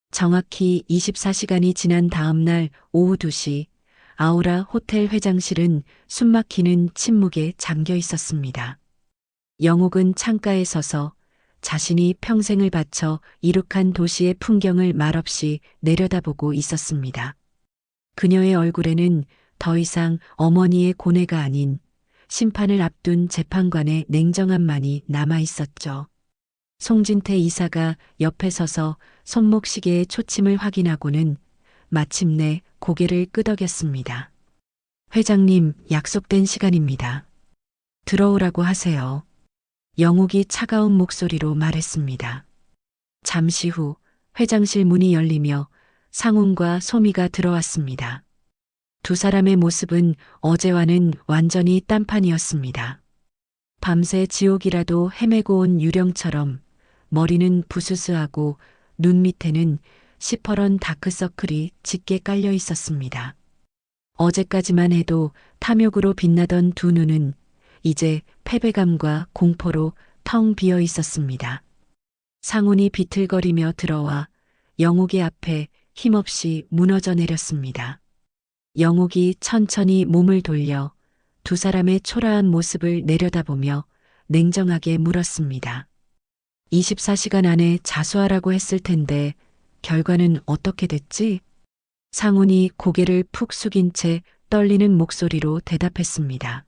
정확히 24시간이 지난 다음 날 오후 2시 아우라 호텔 회장실은 숨막히는 침묵에 잠겨 있었습니다. 영옥은 창가에 서서 자신이 평생을 바쳐 이룩한 도시의 풍경을 말없이 내려다보고 있었습니다. 그녀의 얼굴에는 더 이상 어머니의 고뇌가 아닌 심판을 앞둔 재판관의 냉정함만이 남아 있었죠. 송진태 이사가 옆에 서서 손목시계의 초침을 확인하고는 마침내 고개를 끄덕였습니다. 회장님, 약속된 시간입니다. 들어오라고 하세요. 영옥이 차가운 목소리로 말했습니다. 잠시 후 회장실 문이 열리며 상훈과 소미가 들어왔습니다. 두 사람의 모습은 어제와는 완전히 딴판이었습니다. 밤새 지옥이라도 헤매고 온 유령처럼 머리는 부스스하고 눈 밑에는 시퍼런 다크서클이 짙게 깔려 있었습니다. 어제까지만 해도 탐욕으로 빛나던 두 눈은 이제 패배감과 공포로 텅 비어 있었습니다. 상훈이 비틀거리며 들어와 영옥의 앞에 힘없이 무너져 내렸습니다. 영옥이 천천히 몸을 돌려 두 사람의 초라한 모습을 내려다보며 냉정하게 물었습니다. 24시간 안에 자수하라고 했을 텐데 결과는 어떻게 됐지? 상훈이 고개를 푹 숙인 채 떨리는 목소리로 대답했습니다.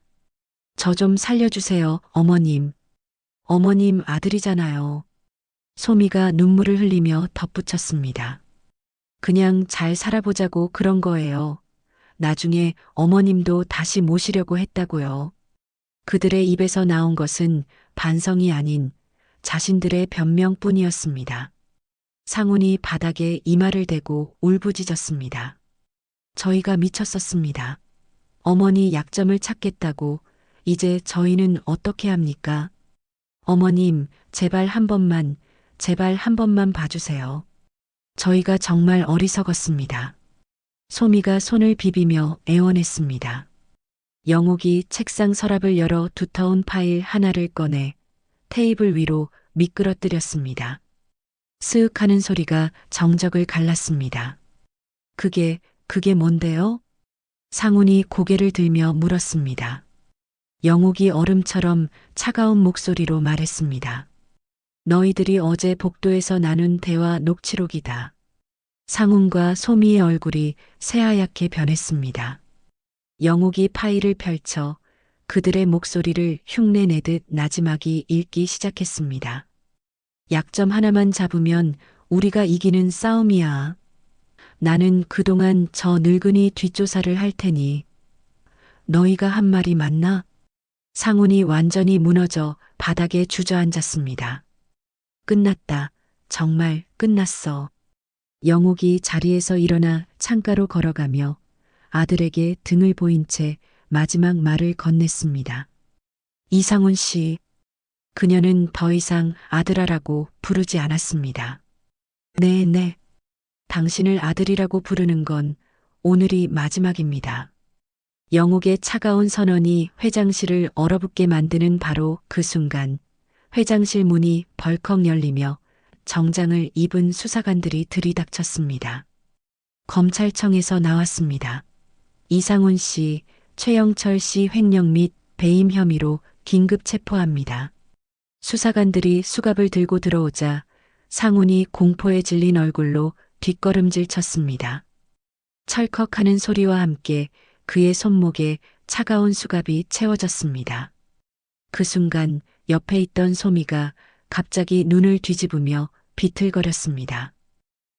저 좀 살려주세요, 어머님. 어머님 아들이잖아요. 소미가 눈물을 흘리며 덧붙였습니다. 그냥 잘 살아보자고 그런 거예요. 나중에 어머님도 다시 모시려고 했다고요. 그들의 입에서 나온 것은 반성이 아닌 자신들의 변명뿐이었습니다. 상훈이 바닥에 이마를 대고 울부짖었습니다. 저희가 미쳤었습니다. 어머니 약점을 찾겠다고 이제 저희는 어떻게 합니까? 어머님, 제발 한 번만, 제발 한 번만 봐주세요. 저희가 정말 어리석었습니다. 소미가 손을 비비며 애원했습니다. 영옥이 책상 서랍을 열어 두터운 파일 하나를 꺼내 테이블 위로 미끄러뜨렸습니다. 스윽 하는 소리가 정적을 갈랐습니다. 그게 뭔데요? 상훈이 고개를 들며 물었습니다. 영옥이 얼음처럼 차가운 목소리로 말했습니다. 너희들이 어제 복도에서 나눈 대화 녹취록이다. 상훈과 소미의 얼굴이 새하얗게 변했습니다. 영옥이 파일을 펼쳐 그들의 목소리를 흉내내듯 나지막이 읽기 시작했습니다. 약점 하나만 잡으면 우리가 이기는 싸움이야. 나는 그동안 저 늙은이 뒷조사를 할 테니 너희가 한 말이 맞나? 상훈이 완전히 무너져 바닥에 주저앉았습니다. 끝났다. 정말 끝났어. 영옥이 자리에서 일어나 창가로 걸어가며 아들에게 등을 보인 채 마지막 말을 건넸습니다. 이상훈 씨. 그녀는 더 이상 아들아라고 부르지 않았습니다. 네. 당신을 아들이라고 부르는 건 오늘이 마지막입니다. 영옥의 차가운 선언이 회장실을 얼어붙게 만드는 바로 그 순간 회장실 문이 벌컥 열리며 정장을 입은 수사관들이 들이닥쳤습니다. 검찰청에서 나왔습니다. 이상훈 씨, 최영철 씨 횡령 및 배임 혐의로 긴급 체포합니다. 수사관들이 수갑을 들고 들어오자 상훈이 공포에 질린 얼굴로 뒷걸음질 쳤습니다. 철컥하는 소리와 함께 그의 손목에 차가운 수갑이 채워졌습니다. 그 순간 옆에 있던 소미가 갑자기 눈을 뒤집으며 비틀거렸습니다.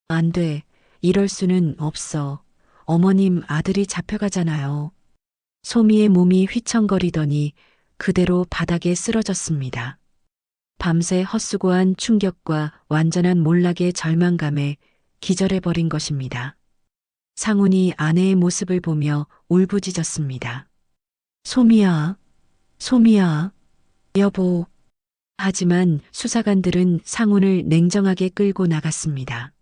안 돼. 이럴 수는 없어. 어머님 아들이 잡혀가잖아요. 소미의 몸이 휘청거리더니 그대로 바닥에 쓰러졌습니다. 밤새 헛수고한 충격과 완전한 몰락의 절망감에 기절해버린 것입니다. 상훈이 아내의 모습을 보며 울부짖었습니다. 소미야, 여보. 하지만 수사관들은 상훈을 냉정하게 끌고 나갔습니다.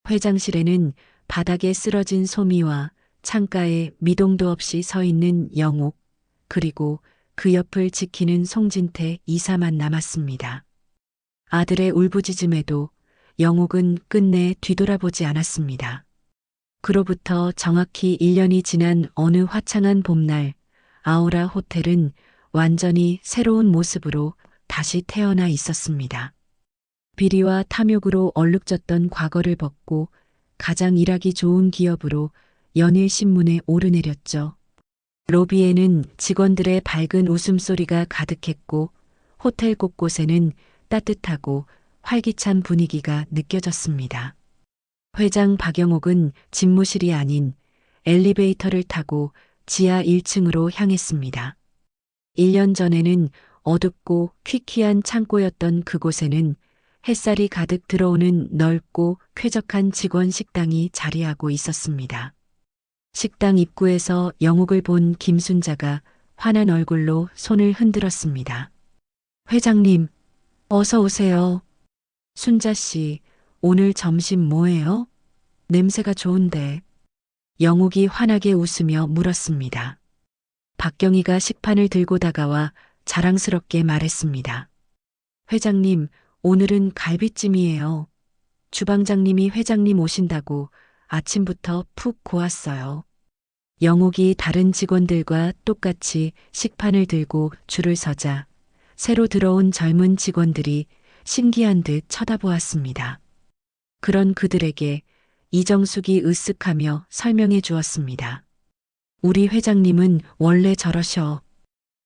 회장실에는 바닥에 쓰러진 소미와 창가에 미동도 없이 서 있는 영옥, 그리고 그 옆을 지키는 송진태 이사만 남았습니다. 아들의 울부짖음에도 영옥은 끝내 뒤돌아보지 않았습니다. 그로부터 정확히 1년이 지난 어느 화창한 봄날, 아우라 호텔은 완전히 새로운 모습으로 다시 태어나 있었습니다. 비리와 탐욕으로 얼룩졌던 과거를 벗고 가장 일하기 좋은 기업으로 연일 신문에 오르내렸죠. 로비에는 직원들의 밝은 웃음소리가 가득했고 호텔 곳곳에는 따뜻하고 활기찬 분위기가 느껴졌습니다. 회장 박영옥은 집무실이 아닌 엘리베이터를 타고 지하 1층으로 향했습니다. 1년 전에는 어둡고 퀴퀴한 창고였던 그곳에는 햇살이 가득 들어오는 넓고 쾌적한 직원 식당이 자리하고 있었습니다. 식당 입구에서 영옥을 본 김순자가 환한 얼굴로 손을 흔들었습니다. 회장님, 어서 오세요. 순자 씨, 오늘 점심 뭐예요? 냄새가 좋은데. 영옥이 환하게 웃으며 물었습니다. 박경희가 식판을 들고 다가와 자랑스럽게 말했습니다. 회장님, 오늘은 갈비찜이에요. 주방장님이 회장님 오신다고 아침부터 푹 고왔어요. 영옥이 다른 직원들과 똑같이 식판을 들고 줄을 서자 새로 들어온 젊은 직원들이 신기한 듯 쳐다보았습니다. 그런 그들에게 이정숙이 으쓱하며 설명해 주었습니다. 우리 회장님은 원래 저러셔.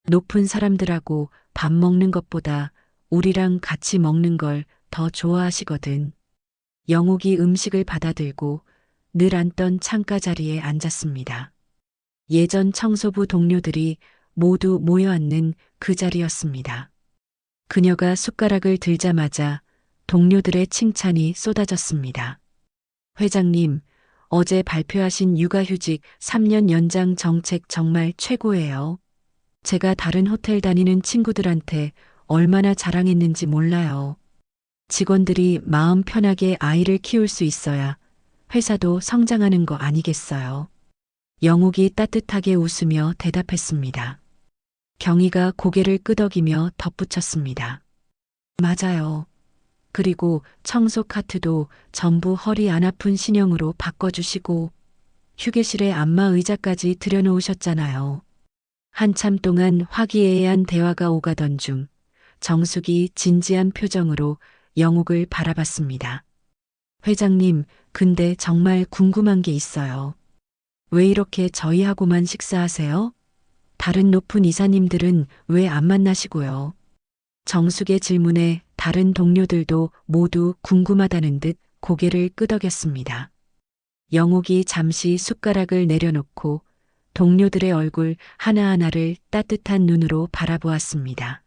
높은 사람들하고 밥 먹는 것보다 우리랑 같이 먹는 걸 더 좋아하시거든. 영옥이 음식을 받아들고 늘 앉던 창가 자리에 앉았습니다. 예전 청소부 동료들이 모두 모여 앉는 그 자리였습니다. 그녀가 숟가락을 들자마자 동료들의 칭찬이 쏟아졌습니다. 회장님, 어제 발표하신 육아휴직 3년 연장 정책 정말 최고예요. 제가 다른 호텔 다니는 친구들한테 얼마나 자랑했는지 몰라요. 직원들이 마음 편하게 아이를 키울 수 있어야 회사도 성장하는 거 아니겠어요? 영옥이 따뜻하게 웃으며 대답했습니다. 경희가 고개를 끄덕이며 덧붙였습니다. 맞아요. 그리고 청소 카트도 전부 허리 안 아픈 신형으로 바꿔주시고 휴게실에 안마 의자까지 들여놓으셨잖아요. 한참 동안 화기애애한 대화가 오가던 중 정숙이 진지한 표정으로 영옥을 바라봤습니다. 회장님, 근데 정말 궁금한 게 있어요. 왜 이렇게 저희하고만 식사하세요? 다른 높은 이사님들은 왜 안 만나시고요? 정숙의 질문에 다른 동료들도 모두 궁금하다는 듯 고개를 끄덕였습니다. 영옥이 잠시 숟가락을 내려놓고 동료들의 얼굴 하나하나를 따뜻한 눈으로 바라보았습니다.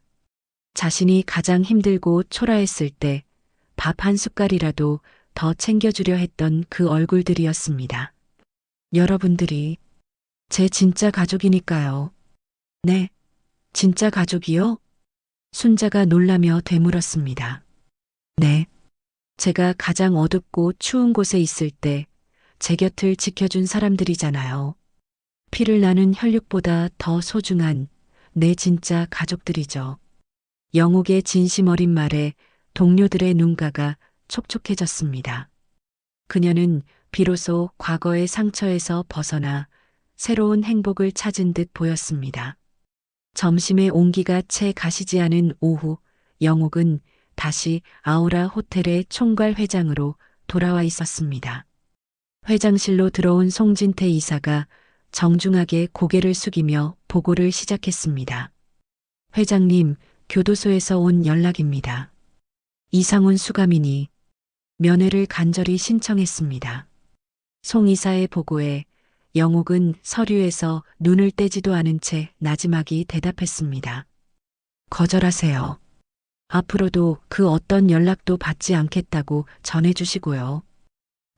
자신이 가장 힘들고 초라했을 때 밥 한 숟갈이라도 더 챙겨주려 했던 그 얼굴들이었습니다. 여러분들이 제 진짜 가족이니까요. 네, 진짜 가족이요? 순자가 놀라며 되물었습니다. 네, 제가 가장 어둡고 추운 곳에 있을 때 제 곁을 지켜준 사람들이잖아요. 피를 나눈 혈육보다 더 소중한 내 진짜 가족들이죠. 영옥의 진심 어린 말에 동료들의 눈가가 촉촉해졌습니다. 그녀는 비로소 과거의 상처에서 벗어나 새로운 행복을 찾은 듯 보였습니다. 점심의 온기가 채 가시지 않은 오후, 영옥은 다시 아우라 호텔의 총괄 회장으로 돌아와 있었습니다. 회장실로 들어온 송진태 이사가 정중하게 고개를 숙이며 보고를 시작했습니다. 회장님, 교도소에서 온 연락입니다. 이상훈 수감인이 면회를 간절히 신청했습니다. 송 이사의 보고에 영옥은 서류에서 눈을 떼지도 않은 채 나지막이 대답했습니다. 거절하세요. 앞으로도 그 어떤 연락도 받지 않겠다고 전해주시고요.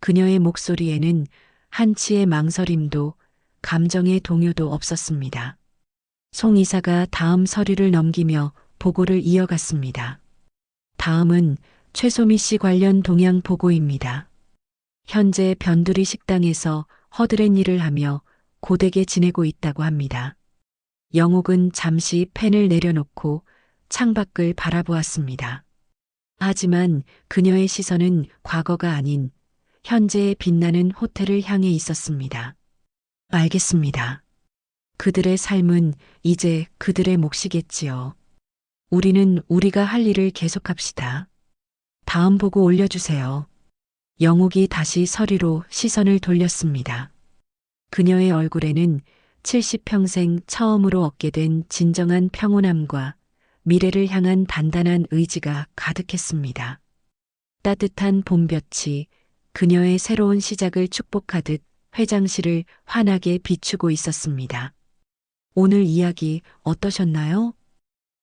그녀의 목소리에는 한치의 망설임도 감정의 동요도 없었습니다. 송 이사가 다음 서류를 넘기며 보고를 이어갔습니다. 다음은 최소미 씨 관련 동향 보고입니다. 현재 변두리 식당에서 허드렛 일을 하며 고되게 지내고 있다고 합니다. 영옥은 잠시 펜을 내려놓고 창밖을 바라보았습니다. 하지만 그녀의 시선은 과거가 아닌 현재의 빛나는 호텔을 향해 있었습니다. 알겠습니다. 그들의 삶은 이제 그들의 몫이겠지요. 우리는 우리가 할 일을 계속합시다. 다음 보고 올려주세요. 영옥이 다시 서류로 시선을 돌렸습니다. 그녀의 얼굴에는 70평생 처음으로 얻게 된 진정한 평온함과 미래를 향한 단단한 의지가 가득했습니다. 따뜻한 봄볕이 그녀의 새로운 시작을 축복하듯 회장실을 환하게 비추고 있었습니다. 오늘 이야기 어떠셨나요?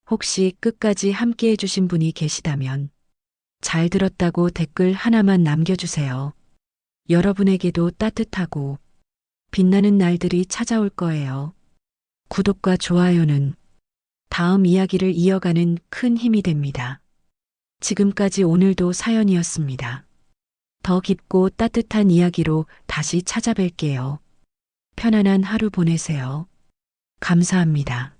혹시 끝까지 함께 해주신 분이 계시다면 잘 들었다고 댓글 하나만 남겨주세요. 여러분에게도 따뜻하고 빛나는 날들이 찾아올 거예요. 구독과 좋아요는 다음 이야기를 이어가는 큰 힘이 됩니다. 지금까지 오늘도 사연이었습니다. 더 깊고 따뜻한 이야기로 다시 찾아뵐게요. 편안한 하루 보내세요. 감사합니다.